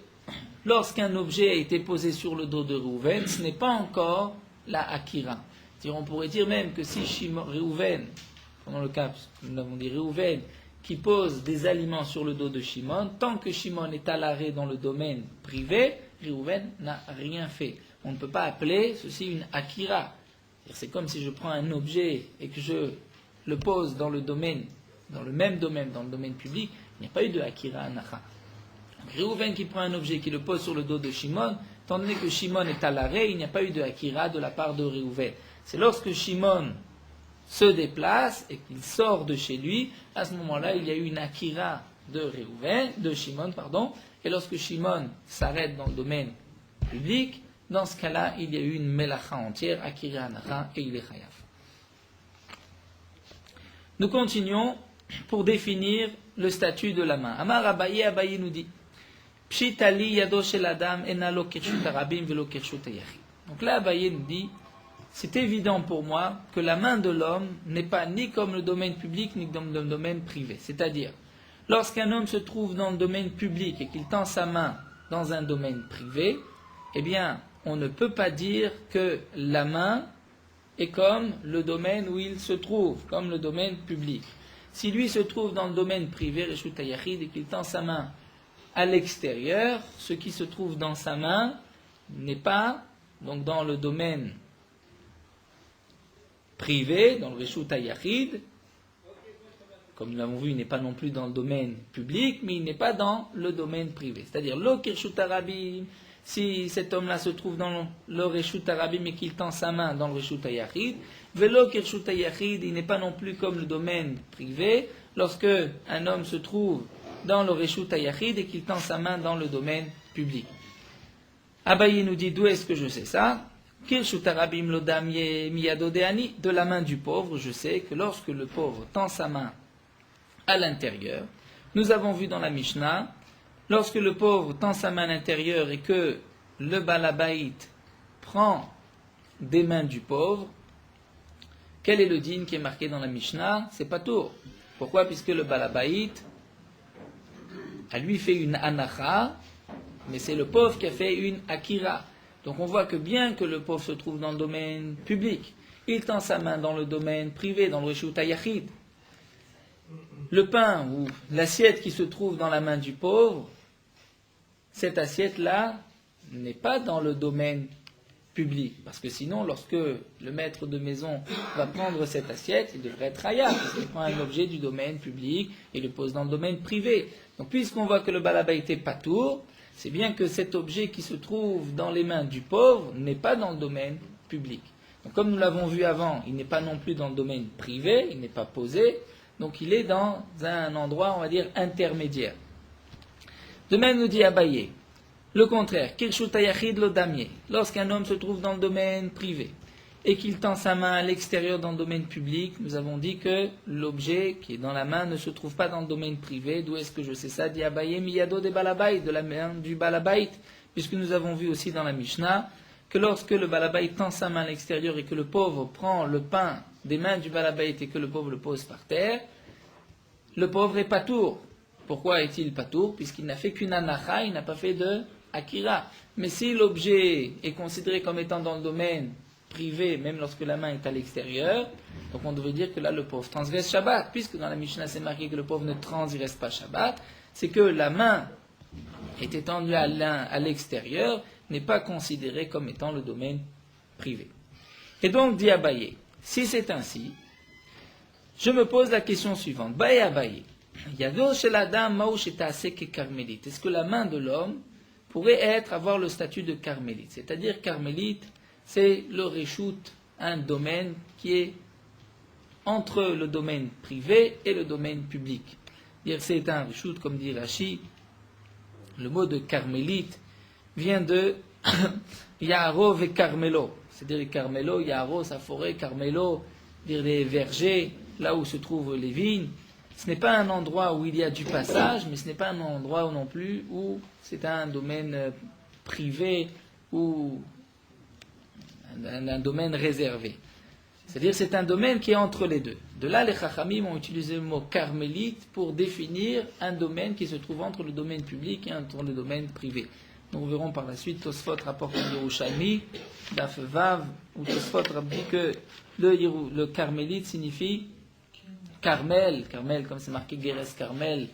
lorsqu'un objet a été posé sur le dos de Réhouven, ce n'est pas encore la Akira. C'est-à-dire, on pourrait dire même que si Réhouven, dans le cas, nous l'avons dit, Réhouven, qui pose des aliments sur le dos de Shimon, tant que Shimon est à l'arrêt dans le domaine privé, Réhouven n'a rien fait. On ne peut pas appeler ceci une Akira. C'est comme si je prends un objet et que je le pose dans le domaine, dans le même domaine, dans le domaine public, il n'y a pas eu de Akira Anacha. Réhouven qui prend un objet qui le pose sur le dos de Shimon, étant donné que Shimon est à l'arrêt, il n'y a pas eu de Akira de la part de Réhouven. C'est lorsque Shimon se déplace et qu'il sort de chez lui, à ce moment-là, il y a eu une Akira de Shimon, et lorsque Shimon s'arrête dans le domaine public, dans ce cas-là, il y a eu une Melacha entière, Akira Anacha, et il est Chayav. Nous continuons pour définir le statut de la main. Amar Abaye nous dit Pshitali yado shel adam enalo kirshut arabim velo kirshut hayachid. Donc là, Abaye nous dit c'est évident pour moi que la main de l'homme n'est pas ni comme le domaine public ni comme le domaine privé. C'est-à-dire, lorsqu'un homme se trouve dans le domaine public et qu'il tend sa main dans un domaine privé, eh bien, on ne peut pas dire que la main est comme le domaine où il se trouve, comme le domaine public. Si lui se trouve dans le domaine privé, Reshut HaYachid, et qu'il tend sa main à l'extérieur, ce qui se trouve dans sa main n'est pas donc dans le domaine privé, dans le Reshut HaYachid. Comme nous l'avons vu, il n'est pas non plus dans le domaine public, mais il n'est pas dans le domaine privé. C'est-à-dire, Lo Kirshut Arabim, si cet homme-là se trouve dans le Reshut Arabim et qu'il tend sa main dans le Reshut HaYachid, Velo Kirshut HaYachid, il n'est pas non plus comme le domaine privé, lorsque un homme se trouve dans le Reshut HaYachid et qu'il tend sa main dans le domaine public. Abaye nous dit, d'où est-ce que je sais ça? Kirshut Arabim Lodam Miyado Deani, de la main du pauvre, je sais que lorsque le pauvre tend sa main à l'intérieur, nous avons vu dans la Mishnah, lorsque le pauvre tend sa main à l'intérieur et que le balabait prend des mains du pauvre, quel est le din qui est marqué dans la Mishnah? C'est patour. Pourquoi? Puisque le balabait a lui fait une anacha, mais c'est le pauvre qui a fait une akira. Donc on voit que bien que le pauvre se trouve dans le domaine public, il tend sa main dans le domaine privé, dans le Reshut HaYachid. Le pain ou l'assiette qui se trouve dans la main du pauvre, cette assiette-là n'est pas dans le domaine public. Parce que sinon, lorsque le maître de maison va prendre cette assiette, il devrait être hayab, parce qu'il prend un objet du domaine public et le pose dans le domaine privé. Donc puisqu'on voit que le balaba était patour, c'est bien que cet objet qui se trouve dans les mains du pauvre n'est pas dans le domaine public. Donc comme nous l'avons vu avant, il n'est pas non plus dans le domaine privé, il n'est pas posé, donc il est dans un endroit, on va dire, intermédiaire. De même nous dit Abaye, le contraire, Kirshut HaYachid lo damier, lorsqu'un homme se trouve dans le domaine privé et qu'il tend sa main à l'extérieur dans le domaine public, nous avons dit que l'objet qui est dans la main ne se trouve pas dans le domaine privé. D'où est-ce que je sais ça? Dit Abaye miyado de balabait, de la main du balabait, puisque nous avons vu aussi dans la Mishnah que lorsque le balabait tend sa main à l'extérieur et que le pauvre prend le pain des mains du balabait et que le pauvre le pose par terre, le pauvre est patour. Pourquoi est-il patour? Puisqu'il n'a fait qu'une anacha, il n'a pas fait de akira. Mais si l'objet est considéré comme étant dans le domaine privé, même lorsque la main est à l'extérieur, donc on devrait dire que là le pauvre transgresse Shabbat, puisque dans la Mishnah c'est marqué que le pauvre ne transgresse pas Shabbat, c'est que la main est étendue à l'extérieur, n'est pas considérée comme étant le domaine privé. Et donc dit Abaye, si c'est ainsi, je me pose la question suivante. Baye Abaye, est-ce que la main de l'homme pourrait avoir le statut de carmélite? C'est-à-dire carmélite, c'est le reshoot, un domaine qui est entre le domaine privé et le domaine public. C'est un reshoot, comme dit Rashi, le mot de carmélite vient de Yarov et Carmelo. c'est-à-dire les Carmelo, Yaro, sa forêt, Carmelo, dire les vergers, là où se trouvent les vignes. Ce n'est pas un endroit où il y a du passage, mais ce n'est pas un endroit non plus où c'est un domaine privé ou un domaine réservé. C'est-à-dire c'est un domaine qui est entre les deux. De là, les Chachamim ont utilisé le mot carmélite pour définir un domaine qui se trouve entre le domaine public et entre le domaine privé. Nous verrons par la suite, Tosfot rapporte en Yerushalmi, Daf Vav, où Tosfot dit que le carmélite signifie Carmel, Carmel comme c'est marqué Geres Carmel,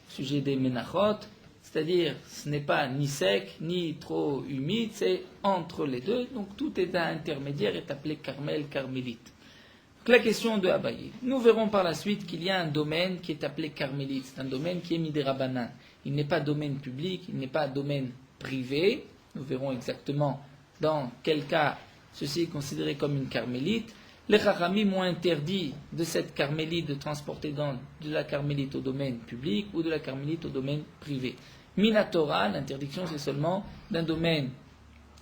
sujet des Menachot, c'est-à-dire ce n'est pas ni sec, ni trop humide, c'est entre les deux, donc tout état intermédiaire est appelé Carmel, Carmélite. Donc la question de Abaye. Nous verrons par la suite qu'il y a un domaine qui est appelé Carmélite, c'est un domaine qui est Midérabanan. Il n'est pas domaine public, il n'est pas domaine privé, nous verrons exactement dans quel cas ceci est considéré comme une carmélite. Les Chachamim ont interdit de cette carmélite de transporter de la carmélite au domaine public ou de la carmélite au domaine privé. Minatora, l'interdiction c'est seulement d'un domaine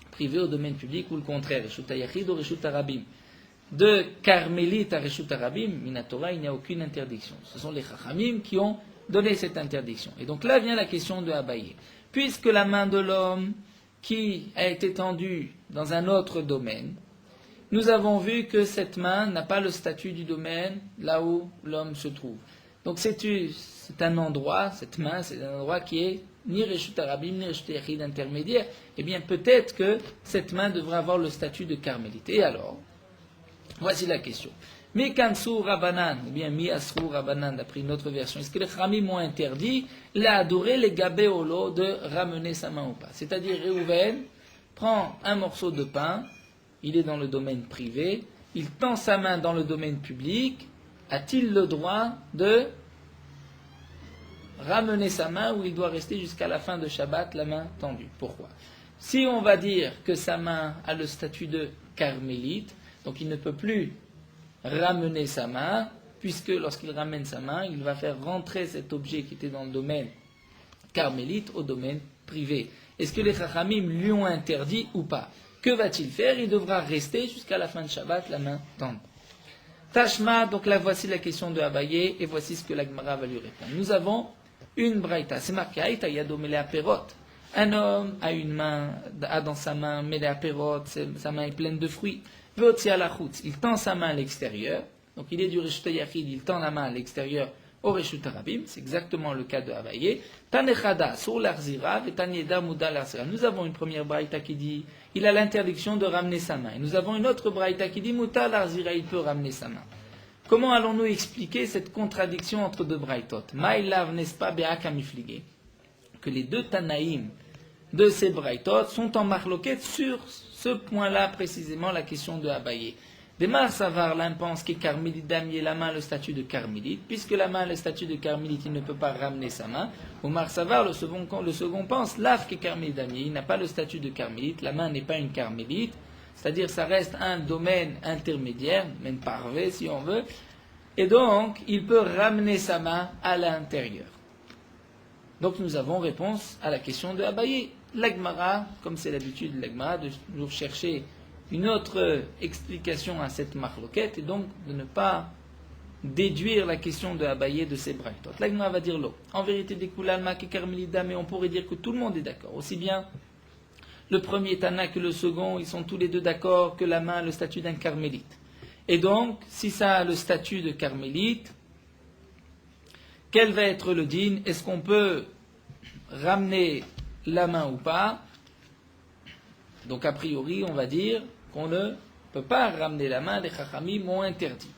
privé au domaine public ou le contraire, Reshut Yachid ou Reshut Arabim. De carmélite à Reshut Arabim, Minatora, il n'y a aucune interdiction. Ce sont les Chachamim qui ont donné cette interdiction. Et donc là vient la question de Abaye. Puisque la main de l'homme qui a été tendue dans un autre domaine, nous avons vu que cette main n'a pas le statut du domaine là où l'homme se trouve. Donc c'est un endroit, cette main, c'est un endroit qui est ni Reshut Arabim, ni Reshut Yachid intermédiaire. Eh bien peut-être que cette main devrait avoir le statut de carmélite. Et alors, voici la question. Mi Kansou Rabanan, ou bien Mi Asrou Rabanan, d'après une autre version, est-ce que les Khamim ont interdit l'adorer les gabéolos de ramener sa main ou pas? C'est-à-dire, Réhouven prend un morceau de pain, il est dans le domaine privé, il tend sa main dans le domaine public, a-t-il le droit de ramener sa main ou il doit rester jusqu'à la fin de Shabbat la main tendue? Pourquoi? Si on va dire que sa main a le statut de carmélite, donc il ne peut plus ramener sa main, puisque lorsqu'il ramène sa main, il va faire rentrer cet objet qui était dans le domaine carmélite au domaine privé. Est-ce que les Chachamim lui ont interdit ou pas? Que va-t-il faire? Il devra rester jusqu'à la fin de Shabbat la main tendue. Tashma, donc là voici la question de Abaye, et voici ce que la Gemara va lui répondre. Nous avons une braïta, c'est marqué Aïta Yado Melea Perot. Un homme a une main, a dans sa main Melea Perot, sa main est pleine de fruits. Il tend sa main à l'extérieur, donc il est du Reshut Yachid, il tend la main à l'extérieur au Reshut Arabim, c'est exactement le cas de Abaye. Tanechada sur l'arzira, et Tanieda Muda l'arzira. Nous avons une première braïta qui dit il a l'interdiction de ramener sa main. Et nous avons une autre braïta qui dit Muta l'arzira, il peut ramener sa main. Comment allons-nous expliquer cette contradiction entre deux braïtot? Maïlav n'est pas be'akamiflige, que les deux Tanaïm de ces braïtot sont en marloquette sur ce point-là précisément, la question de Abaye. Demar Savar, l'un pense que Carmélite Damier, la main a le statut de Carmélite, puisque la main a le statut de Carmélite, il ne peut pas ramener sa main. Omar Savar, le second pense, l'af que Carmélite Damier, il n'a pas le statut de Carmélite, la main n'est pas une Carmélite, c'est-à-dire ça reste un domaine intermédiaire, même parvé si on veut, et donc il peut ramener sa main à l'intérieur. Donc nous avons réponse à la question de Abaye. L'Agmara, comme c'est l'habitude de l'Agmara, de toujours chercher une autre explication à cette marloquette et donc de ne pas déduire la question de Abaye de ses braïtot. L'Agmara va dire l'eau. En vérité, des Koulalma qui Carmelida, mais on pourrait dire que tout le monde est d'accord. Aussi bien le premier Tana que le second, ils sont tous les deux d'accord que la main a le statut d'un carmélite. Et donc, si ça a le statut de carmélite, quel va être le din? Est-ce qu'on peut ramener la main ou pas? Donc a priori, on va dire qu'on ne peut pas ramener la main, les Chachamim ont interdit.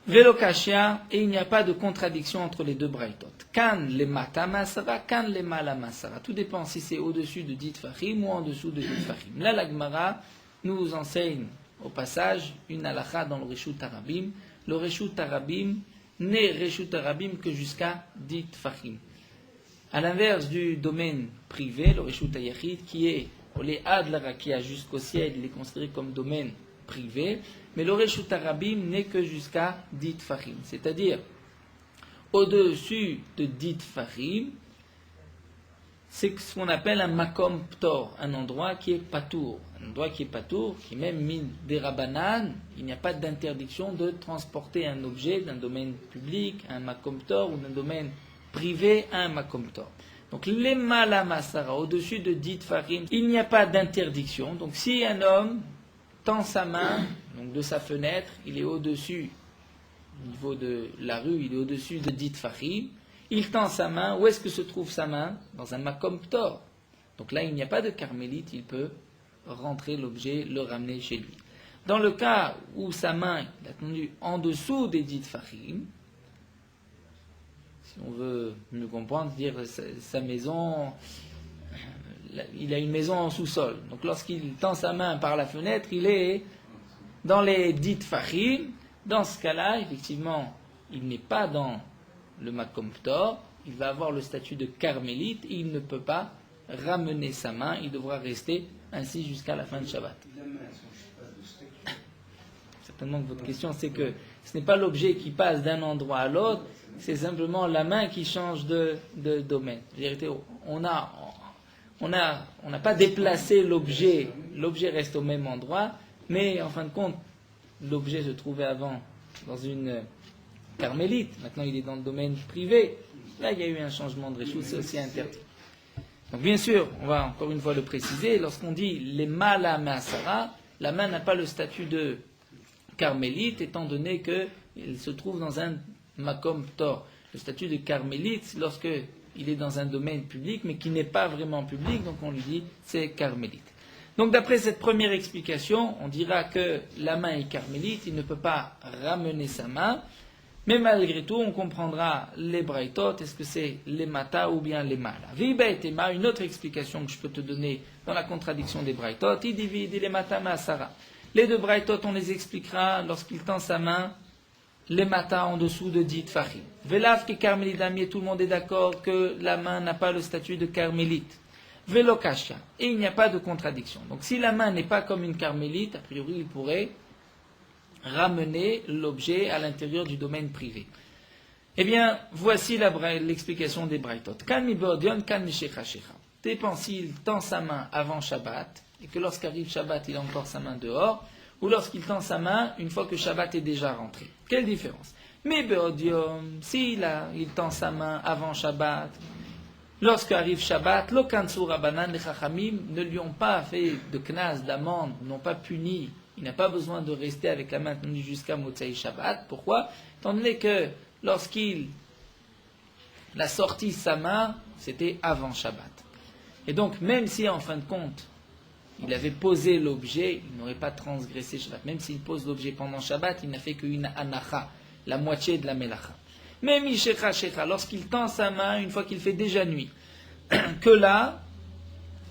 Velokashia, et il n'y a pas de contradiction entre les deux braïtot. Kan le mata masara, kan le mala masara. Tout dépend si c'est au-dessus de dit fahim ou en dessous de dit fahim. Là, la Gemara nous enseigne au passage une halakha dans le Reshut Arabim. Le Reshut Arabim n'est Reshut Arabim que jusqu'à dit fahim. À l'inverse du domaine privé, le Reshut Yachid, qui est les Adlara qui a jusqu'au ciel, il est considéré comme domaine privé, mais le Reshut Arabim n'est que jusqu'à dit fahim, c'est-à-dire au-dessus de dit fahim, c'est ce qu'on appelle un makom ptor, un endroit qui est patour. Un endroit qui est patour, qui est même mis des rabanan, il n'y a pas d'interdiction de transporter un objet d'un domaine public à un makom ptor ou d'un domaine privé à un makom ptor. Donc les malamasara, au-dessus de dit farim, il n'y a pas d'interdiction. Donc si un homme tend sa main, donc de sa fenêtre, il est au-dessus, au niveau de la rue, il est au-dessus de dit farim, il tend sa main, où est-ce que se trouve sa main? Dans un makom ptor. Donc là, il n'y a pas de carmélite, il peut rentrer l'objet, le ramener chez lui. Dans le cas où sa main est tendue en dessous des dit farim, si on veut mieux comprendre, dire sa maison, il a une maison en sous-sol. Donc lorsqu'il tend sa main par la fenêtre, il est dans les dit farim. Dans ce cas-là, effectivement, il n'est pas dans le makom ptor, il va avoir le statut de carmélite, et il ne peut pas ramener sa main, il devra rester ainsi jusqu'à la fin de Shabbat. Certainement que votre question, c'est que ce n'est pas l'objet qui passe d'un endroit à l'autre, c'est simplement la main qui change de domaine. En vérité, on n'a pas déplacé l'objet, l'objet reste au même endroit, mais en fin de compte, l'objet se trouvait avant dans une carmélite, maintenant il est dans le domaine privé. Là, il y a eu un changement de réchou, c'est aussi interdit. Donc bien sûr, on va encore une fois le préciser, lorsqu'on dit les mala me'asara, la main n'a pas le statut de carmélite, étant donné qu'elle se trouve dans un makom ptor. Le statut de carmélite, c'est lorsque il est dans un domaine public, mais qui n'est pas vraiment public, donc on lui dit c'est carmélite. Donc d'après cette première explication, on dira que la main est carmélite, il ne peut pas ramener sa main, mais malgré tout, on comprendra les braïtot, est-ce que c'est les mata ou bien les mala. Viba et tema, une autre explication que je peux te donner dans la contradiction des braïtot, il divise les mata masara. Les deux braïtot, on les expliquera lorsqu'il tend sa main, les mata en dessous de dit farim. Velav qui carmélite, tout le monde est d'accord que la main n'a pas le statut de carmélite. Velo kasha, et il n'y a pas de contradiction. Donc si la main n'est pas comme une carmélite, a priori il pourrait ramener l'objet à l'intérieur du domaine privé. Eh bien, voici l'explication des braïtot. Kan mi beodion, kan mi shecha shecha. Dépend s'il tend sa main avant Shabbat, et que lorsqu'arrive Shabbat, il a encore sa main dehors, ou lorsqu'il tend sa main une fois que Shabbat est déjà rentré. Quelle différence? Mais beodion, s'il tend sa main avant Shabbat, lorsqu'arrive Shabbat, l'okansur rabanan, les chachamim ne lui ont pas fait de knas, d'amende, n'ont pas puni. Il n'a pas besoin de rester avec la main tendue jusqu'à Motsei Shabbat. Pourquoi? Étant donné que lorsqu'il a sorti sa main, c'était avant Shabbat. Et donc, même si en fin de compte, il avait posé l'objet, il n'aurait pas transgressé Shabbat. Même s'il pose l'objet pendant Shabbat, il n'a fait qu'une anacha, la moitié de la melacha. Même Ishecha Shecha, lorsqu'il tend sa main, une fois qu'il fait déjà nuit, que là,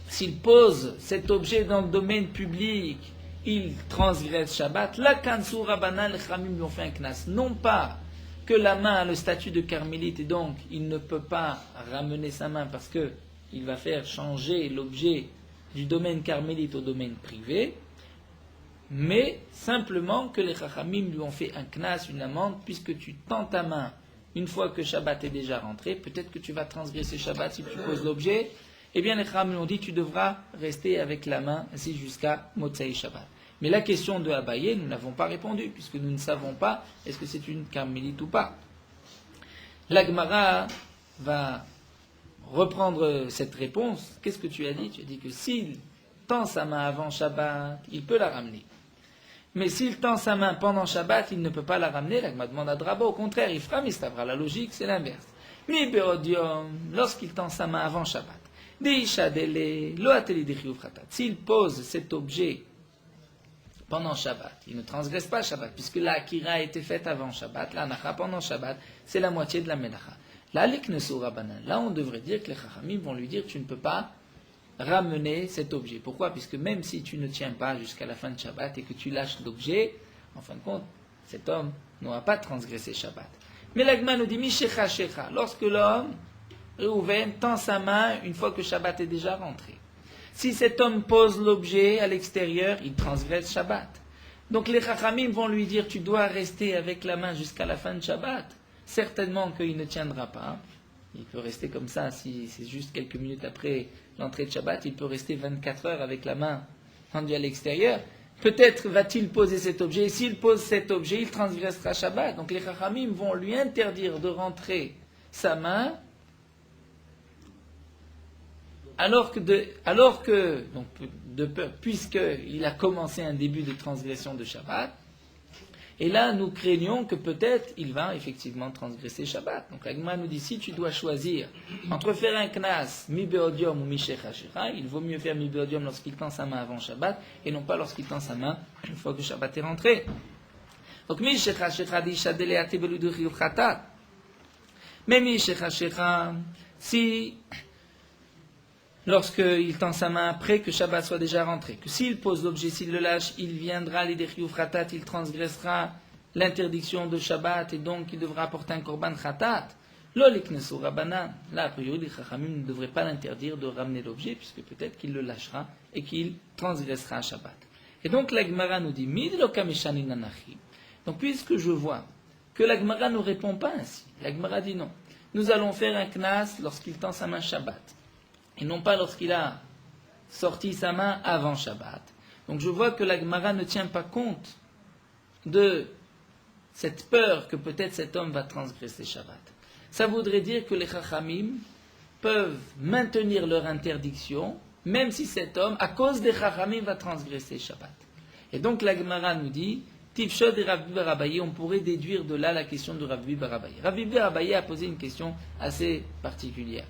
s'il pose cet objet dans le domaine public, il transgresse Shabbat, la kansur rabanan, les chamim lui ont fait un knas. Non pas que la main a le statut de carmélite et donc il ne peut pas ramener sa main parce que il va faire changer l'objet du domaine carmélite au domaine privé, mais simplement que les chachamim lui ont fait un knas, une amende, puisque tu tends ta main une fois que Shabbat est déjà rentré, peut-être que tu vas transgresser Shabbat si tu poses l'objet. Eh bien, les chachamim ont dit tu devras rester avec la main ainsi jusqu'à Motsei Shabbat. Mais la question de Abaye, nous n'avons pas répondu, puisque nous ne savons pas est-ce que c'est une carmélite ou pas. La Gemara va reprendre cette réponse. Qu'est-ce que tu as dit? Tu as dit que s'il tend sa main avant Shabbat, il peut la ramener. Mais s'il tend sa main pendant Shabbat, il ne peut pas la ramener. La Gemara demande à Draba, au contraire, il fera mistavra. La logique, c'est l'inverse. Mais Beodium, lorsqu'il tend sa main avant Shabbat, s'il pose cet objet pendant Shabbat, il ne transgresse pas Shabbat, puisque la Akira a été faite avant Shabbat, la Anacha pendant Shabbat, c'est la moitié de la Melacha. Là, on devrait dire que les Chachamim vont lui dire tu ne peux pas ramener cet objet. Pourquoi? Puisque même si tu ne tiens pas jusqu'à la fin de Shabbat et que tu lâches l'objet, en fin de compte, cet homme n'aura pas transgressé Shabbat. Mais l'Agma nous dit Mishecha Shecha, lorsque l'homme, Réhouven, tend sa main une fois que Shabbat est déjà rentré. Si cet homme pose l'objet à l'extérieur, il transgresse Shabbat. Donc les Chachamim vont lui dire, tu dois rester avec la main jusqu'à la fin de Shabbat. Certainement qu'il ne tiendra pas. Il peut rester comme ça, si c'est juste quelques minutes après l'entrée de Shabbat, il peut rester 24 heures avec la main tendue à l'extérieur. Peut-être va-t-il poser cet objet, et s'il pose cet objet, il transgressera Shabbat. Donc les Chachamim vont lui interdire de rentrer sa main, alors que donc de peur, puisqu'il a commencé un début de transgression de Shabbat. Et là, nous craignons que peut-être il va effectivement transgresser Shabbat. Donc, l'Agma nous dit, si tu dois choisir entre faire un knas, mi beodium ou mi shechashira, il vaut mieux faire mi beodium lorsqu'il tend sa main avant Shabbat, et non pas lorsqu'il tend sa main une fois que Shabbat est rentré. Donc, mi shechashira di shadele atebelu de chiyuv chatat. Mais mi shechashira, si lorsqu'il tend sa main après que Shabbat soit déjà rentré, que s'il pose l'objet, s'il le lâche, il viendra l'idée chiyuv khatat, il transgressera l'interdiction de Shabbat et donc il devra apporter un korban khatat. Lo liknesu rabanan. Là, a priori, les chachamim ne devraient pas l'interdire de ramener l'objet, puisque peut-être qu'il le lâchera et qu'il transgressera à Shabbat. Et donc la Gemara nous dit, mid lo kameshani nanachi. Donc puisque je vois que la Gemara ne répond pas ainsi, la Gemara dit non. Nous allons faire un knas lorsqu'il tend sa main Shabbat. Et non pas lorsqu'il a sorti sa main avant Shabbat. Donc je vois que la Gemara ne tient pas compte de cette peur que peut-être cet homme va transgresser Shabbat. Ça voudrait dire que les Chachamim peuvent maintenir leur interdiction, même si cet homme, à cause des Chachamim, va transgresser Shabbat. Et donc la Gemara nous dit, Tifshod et Rav Bibi bar Abaye, on pourrait déduire de là la question de Rav Bibi bar Abaye. Rav Bibi bar Abaye a posé une question assez particulière.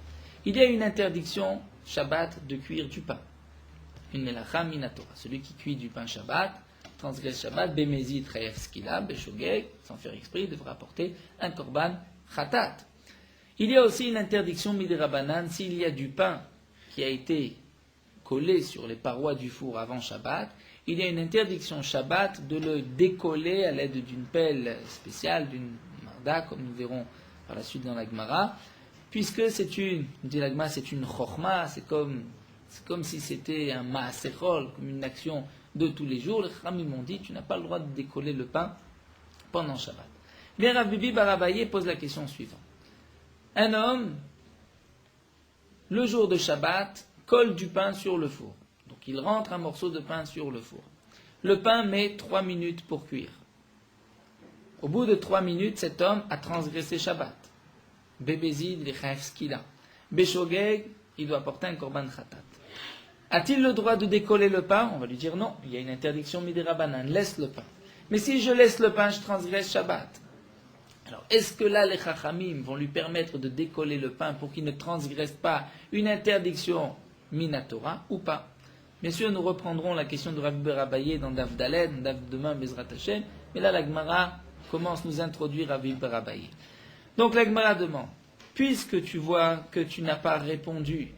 Il y a une interdiction Shabbat de cuire du pain. Une melacha minatora. Celui qui cuit du pain Shabbat, transgresse Shabbat, bemezid chayev skila, beshogeg, sans faire exprès, il devra apporter un korban khatat. Il y a aussi une interdiction midirabanan, s'il y a du pain qui a été collé sur les parois du four avant Shabbat, il y a une interdiction Shabbat de le décoller à l'aide d'une pelle spéciale, d'une marda, comme nous verrons par la suite dans la Gemara, puisque c'est une chokhma, c'est comme si c'était un maasechol, comme une action de tous les jours. Les Chachamim m'ont dit, tu n'as pas le droit de décoller le pain pendant Shabbat. Mais Rav Bibi bar Abaye pose la question suivante. Un homme, le jour de Shabbat, colle du pain sur le four. Donc il rentre un morceau de pain sur le four. Le pain met 3 minutes pour cuire. Au bout de 3 minutes, cet homme a transgressé Shabbat. Bébézid, les skila. Beshogeg, il doit porter un korban khatat. A-t-il le droit de décoller le pain? On va lui dire non, il y a une interdiction midirabanan, laisse le pain. Mais si je laisse le pain, je transgresse Shabbat. Alors, est-ce que là, les chachamim vont lui permettre de décoller le pain pour qu'il ne transgresse pas une interdiction minatora ou pas? Bien sûr, nous reprendrons la question de Rav Bibi bar Abaye dans Daf Daled, Daf demain, Bezrat Hashem, mais là, la Gemara commence à nous introduire Rav Bibi bar Abaye. Donc, la Gemara demande, puisque tu vois que tu n'as pas répondu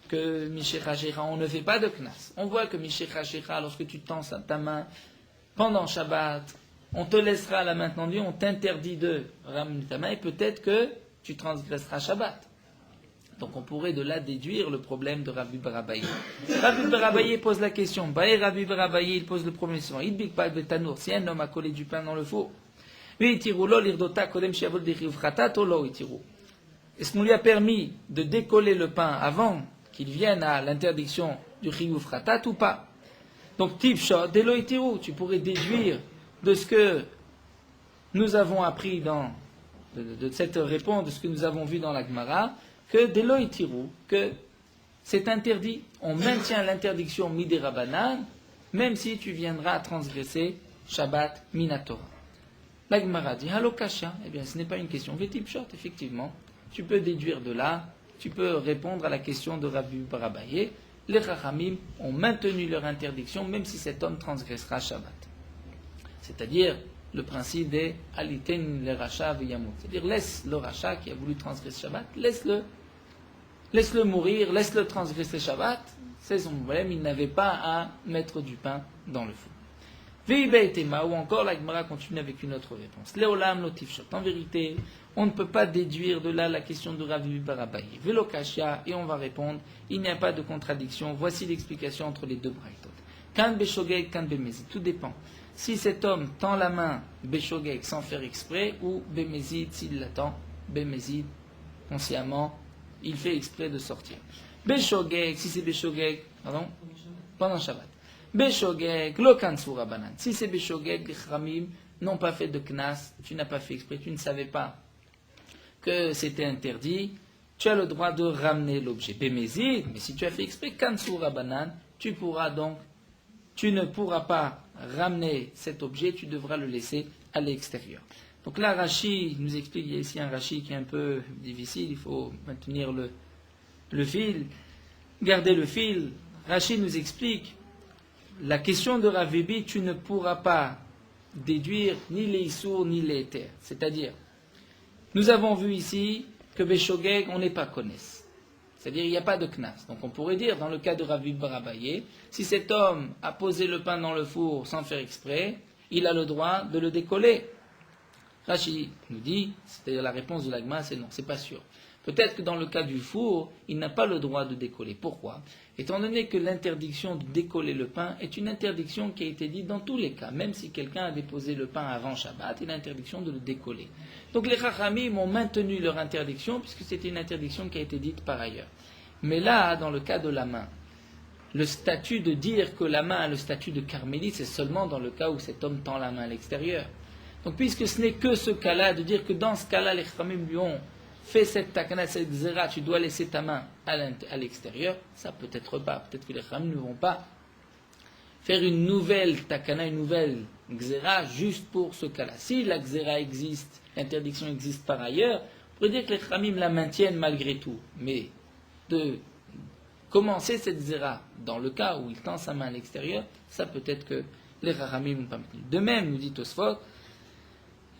que Mishécha Shira, on ne fait pas de knas. On voit que Mishécha Shira, lorsque tu tends ta main pendant Shabbat, on te laissera la main tendue, on t'interdit de ramener ta main et peut-être que tu transgresseras Shabbat. Donc on pourrait de là déduire le problème de Rav Bibi bar Abaye. Rav Bibi bar Abaye pose la question. Rav Bibi bar Abaye, il pose le premier question. Idbik pa betanour, si un homme a collé du pain dans le four, est-ce qu'on lui a permis de décoller le pain avant qu'il vienne à l'interdiction du chiyuv khatat ou pas? Donc, tifsha delo itiru, tu pourrais déduire de ce que nous avons appris de cette réponse, de ce que nous avons vu dans la Gemara, que delo itiru, que c'est interdit. On maintient l'interdiction midirabanan, même si tu viendras à transgresser Shabbat minatora. La Gemara dit, halokasha, eh bien ce n'est pas une question vetipshot, effectivement. Tu peux déduire de là, tu peux répondre à la question de Rav Bibi bar Abaye. Les Chachamim ont maintenu leur interdiction, même si cet homme transgressera Shabbat. C'est-à-dire le principe des aliten le racha veyamut. C'est-à-dire laisse le racha qui a voulu transgresser Shabbat, laisse-le mourir, laisse-le transgresser Shabbat. C'est son problème, il n'avait pas à mettre du pain dans le feu. Ou encore la Gemara continue avec une autre réponse. Leolam lotifshot. En vérité, on ne peut pas déduire de là la question de Rav Bibi bar Abaye. Velokashia, et on va répondre, il n'y a pas de contradiction. Voici l'explication entre les deux braïtot. Kan beshogeg, kan bemezid. Tout dépend. Si cet homme tend la main beshogeg sans faire exprès, ou bemezid s'il l'attend, bemezid consciemment, il fait exprès de sortir. Beshogeg, si c'est Beshogeg, pardon, pendant Shabbat. Beshogeg, lo kansu rabanan. Si c'est Beshogeg, les Chachamim n'ont pas fait de knas, tu n'as pas fait exprès, tu ne savais pas que c'était interdit, tu as le droit de ramener l'objet. Bémézid, mais si tu as fait exprès, kansu rabanan, tu ne pourras pas ramener cet objet, tu devras le laisser à l'extérieur. Donc là, Rashi nous explique, il y a ici un Rashi qui est un peu difficile, il faut maintenir le fil, garder le fil. Rashi nous explique, la question de Rav Bibi, tu ne pourras pas déduire ni les issours ni les éthers. C'est-à-dire, nous avons vu ici que Beshogeg, on n'est pas connaisse. C'est-à-dire, il n'y a pas de knas. Donc on pourrait dire, dans le cas de Rav Bibi bar Abaye, si cet homme a posé le pain dans le four sans faire exprès, il a le droit de le décoller. Rashi nous dit, c'est-à-dire la réponse de l'Agma, c'est non, c'est pas sûr. Peut-être que dans le cas du four, il n'a pas le droit de décoller. Pourquoi ? Étant donné que l'interdiction de décoller le pain est une interdiction qui a été dite dans tous les cas. Même si quelqu'un a déposé le pain avant Shabbat, il a l'interdiction de le décoller. Donc les Chachamim ont maintenu leur interdiction puisque c'était une interdiction qui a été dite par ailleurs. Mais là, dans le cas de la main, le statut de dire que la main a le statut de carmélite, c'est seulement dans le cas où cet homme tend la main à l'extérieur. Donc puisque ce n'est que ce cas-là, de dire que dans ce cas-là, les Chachamim lui ont fait cette takana, cette xéra, tu dois laisser ta main à l'extérieur, ça peut-être pas. Peut-être que les Chachamim ne vont pas faire une nouvelle takana, une nouvelle xéra, juste pour ce cas-là. Si la xéra existe, l'interdiction existe par ailleurs, on pourrait dire que les Chachamim la maintiennent malgré tout. Mais de commencer cette xéra dans le cas où il tend sa main à l'extérieur, ça peut-être que les Chachamim n'ont pas maintenu. De même, nous dit Tosfot,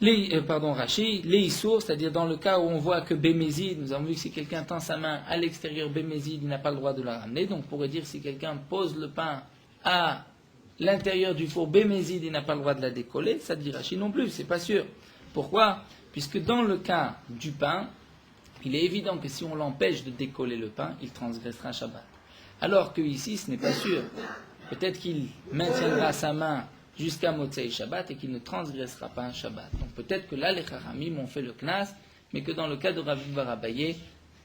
Rashi, les issours, c'est-à-dire dans le cas où on voit que Bémézid, nous avons vu que si quelqu'un tend sa main à l'extérieur, Bémézid, il n'a pas le droit de la ramener. Donc on pourrait dire si quelqu'un pose le pain à l'intérieur du four, Bémézid, il n'a pas le droit de la décoller. Ça dit Rashi non plus, c'est pas sûr. Pourquoi ? Puisque dans le cas du pain, il est évident que si on l'empêche de décoller le pain, il transgressera Shabbat. Alors que ici, ce n'est pas sûr. Peut-être qu'il maintiendra sa main jusqu'à Motzei Shabbat et qu'il ne transgressera pas un Shabbat. Donc peut-être que là, les Chachamim ont fait le Knas, mais que dans le cas de Rav Bibi bar Abaye,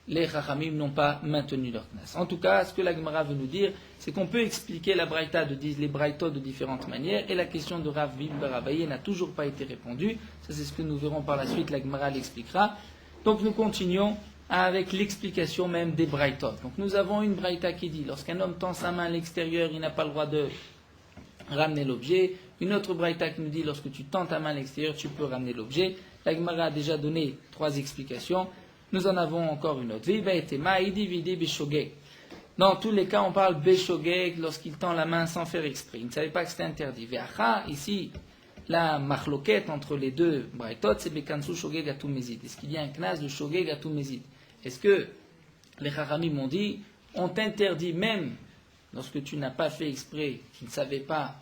les Chachamim n'ont pas maintenu leur Knas. En tout cas, ce que la Gemara veut nous dire, c'est qu'on peut expliquer la Braïta les Braïtot de différentes manières, et la question de Rav Bibi bar Abaye n'a toujours pas été répondue. Ça, c'est ce que nous verrons par la suite, la Gemara l'expliquera. Donc nous continuons avec l'explication même des Braïtot. Donc nous avons une Braïta qui dit, lorsqu'un homme tend sa main à l'extérieur, il n'a pas le droit de ramener l'objet. Une autre braïta qui nous dit lorsque tu tends ta main à l'extérieur, tu peux ramener l'objet. La Gemara a déjà donné 3 explications. Nous en avons encore une autre. Dans tous les cas, on parle beshogeg lorsqu'il tend la main sans faire exprès. Il ne savait pas que c'était interdit. Ve'acha, ici, la machloquette entre les deux braïtot, c'est bekansu shogeg atou mezid. Est-ce qu'il y a un knas de shogeg atou mezid ? Est-ce que les Chachamim m'ont dit, on t'interdit même lorsque tu n'as pas fait exprès, tu ne savais pas,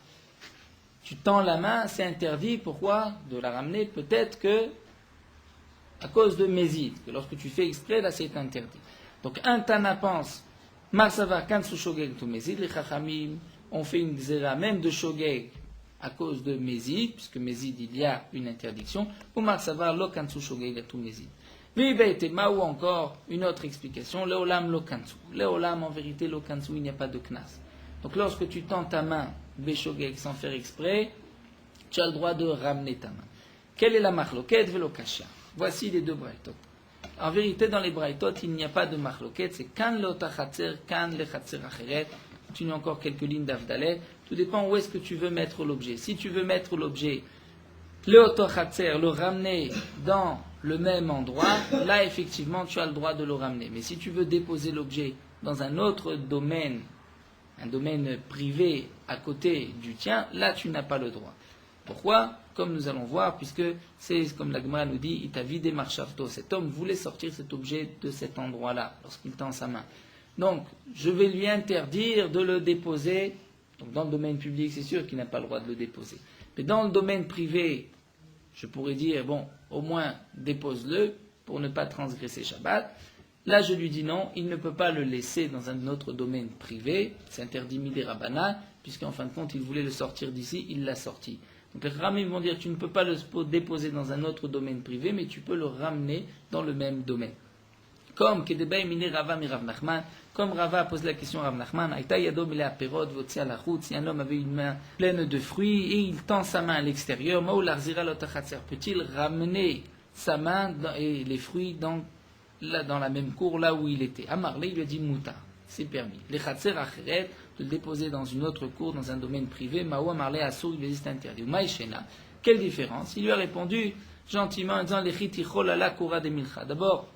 tu tends la main, c'est interdit. Pourquoi ? De la ramener, peut-être que à cause de Mézid, que lorsque tu fais exprès, là c'est interdit. Donc un Tana pense, Marsava kansu shogeg tu Mézid, les Chachamim ont fait une xéra même de shogeg à cause de Mézid, puisque Mézid il y a une interdiction, ou Marsava lo kansu shogeg tu Mézid. Ou encore une autre explication, Leolam lo kansu. Leolam en vérité lo kansu, il n'y a pas de knas. Donc lorsque tu tends ta main, Beshogeg, sans faire exprès, tu as le droit de ramener ta main. Quelle est la machloket velo kasha ? Voici les deux braïtot. En vérité, dans les braïtot, il n'y a pas de machloket, c'est kan le tachatzer, kan le chatzer acheret. Continue encore quelques lignes d'Avdalet. Tout dépend où est-ce que tu veux mettre l'objet. Si tu veux mettre l'objet, le tachatzer, le ramener dans le même endroit, là effectivement tu as le droit de le ramener. Mais si tu veux déposer l'objet dans un autre domaine, un domaine privé à côté du tien, là tu n'as pas le droit. Pourquoi ? Comme nous allons voir, puisque c'est comme la Gemara nous dit, il t'a vidé marchavto. Cet homme voulait sortir cet objet de cet endroit-là, lorsqu'il tend sa main. Donc, je vais lui interdire de le déposer. Donc, dans le domaine public, c'est sûr qu'il n'a pas le droit de le déposer. Mais dans le domaine privé, je pourrais dire, bon, au moins dépose-le pour ne pas transgresser Shabbat. Là, je lui dis non, il ne peut pas le laisser dans un autre domaine privé. C'est interdit midé rabbanan, puisqu'en fin de compte, il voulait le sortir d'ici, il l'a sorti. Donc les Ramim vont dire, tu ne peux pas le déposer dans un autre domaine privé, mais tu peux le ramener dans le même domaine. Comme Kedebay Mine Rava mi Rav Nachman, comme Rava pose la question à Rav Nachman, Aïta Yado Mile Aperot, Votsia la route, si un homme avait une main pleine de fruits et il tend sa main à l'extérieur, Maou Larzira Lotachatser, peut-il ramener sa main et les fruits dans la même cour là où il était? Amarle, il lui a dit Mouta, c'est permis. Les Chatser Acheret, de le déposer dans une autre cour, dans un domaine privé, Maou Amarle Assour, il lui a dit c'est interdit. Maïchena, quelle différence? Il lui a répondu gentiment en disant d'abord,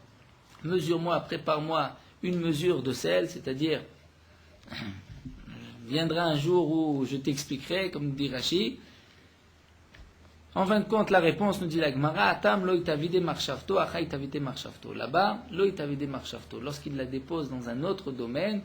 mesure-moi, prépare-moi une mesure de sel, c'est-à-dire, viendra un jour où je t'expliquerai, comme dit Rashi. En fin de compte, la réponse nous dit la Gemara, Atam lo itavide marchavto, acha itavide marchavto. Là-bas, lo itavide marchavto. Lorsqu'il la dépose dans un autre domaine,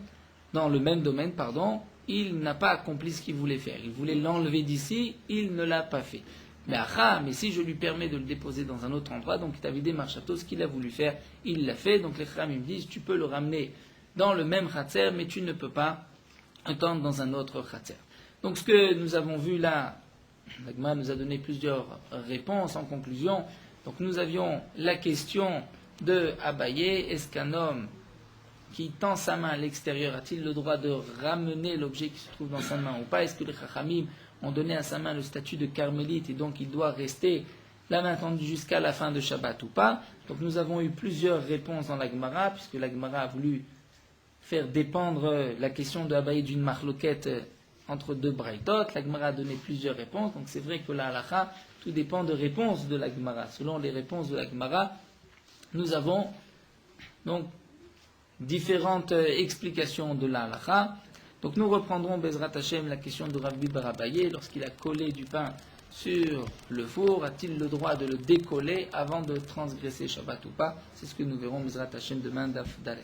dans le même domaine, pardon, il n'a pas accompli ce qu'il voulait faire. Il voulait l'enlever d'ici, il ne l'a pas fait. Mais si je lui permets de le déposer dans un autre endroit, donc il t'a vidé marchato, ce qu'il a voulu faire, il l'a fait. Donc les Chachamim me disent, tu peux le ramener dans le même Khatser, mais tu ne peux pas attendre dans un autre Khatser. Donc ce que nous avons vu là, l'Agma nous a donné plusieurs réponses en conclusion. Donc nous avions la question de Abaye, est-ce qu'un homme qui tend sa main à l'extérieur a-t-il le droit de ramener l'objet qui se trouve dans sa main ou pas? Est-ce que les Chachamim ont donné à sa main le statut de carmélite et donc il doit rester la main tendue jusqu'à la fin de Shabbat ou pas? Donc nous avons eu plusieurs réponses dans la Gemara, puisque la Gemara a voulu faire dépendre la question de Abaye d'une marloquette entre deux braïtot. La Gemara a donné plusieurs réponses, donc c'est vrai que la halakha, tout dépend de réponses de la Gemara. Selon les réponses de la Gemara, nous avons donc différentes explications de la halakha. Donc nous reprendrons Bezrat Hashem la question de Rabbi Bar Abaye. Lorsqu'il a collé du pain sur le four, a-t-il le droit de le décoller avant de transgresser Shabbat ou pas? C'est ce que nous verrons Bezrat Hashem demain d'Af Dalet.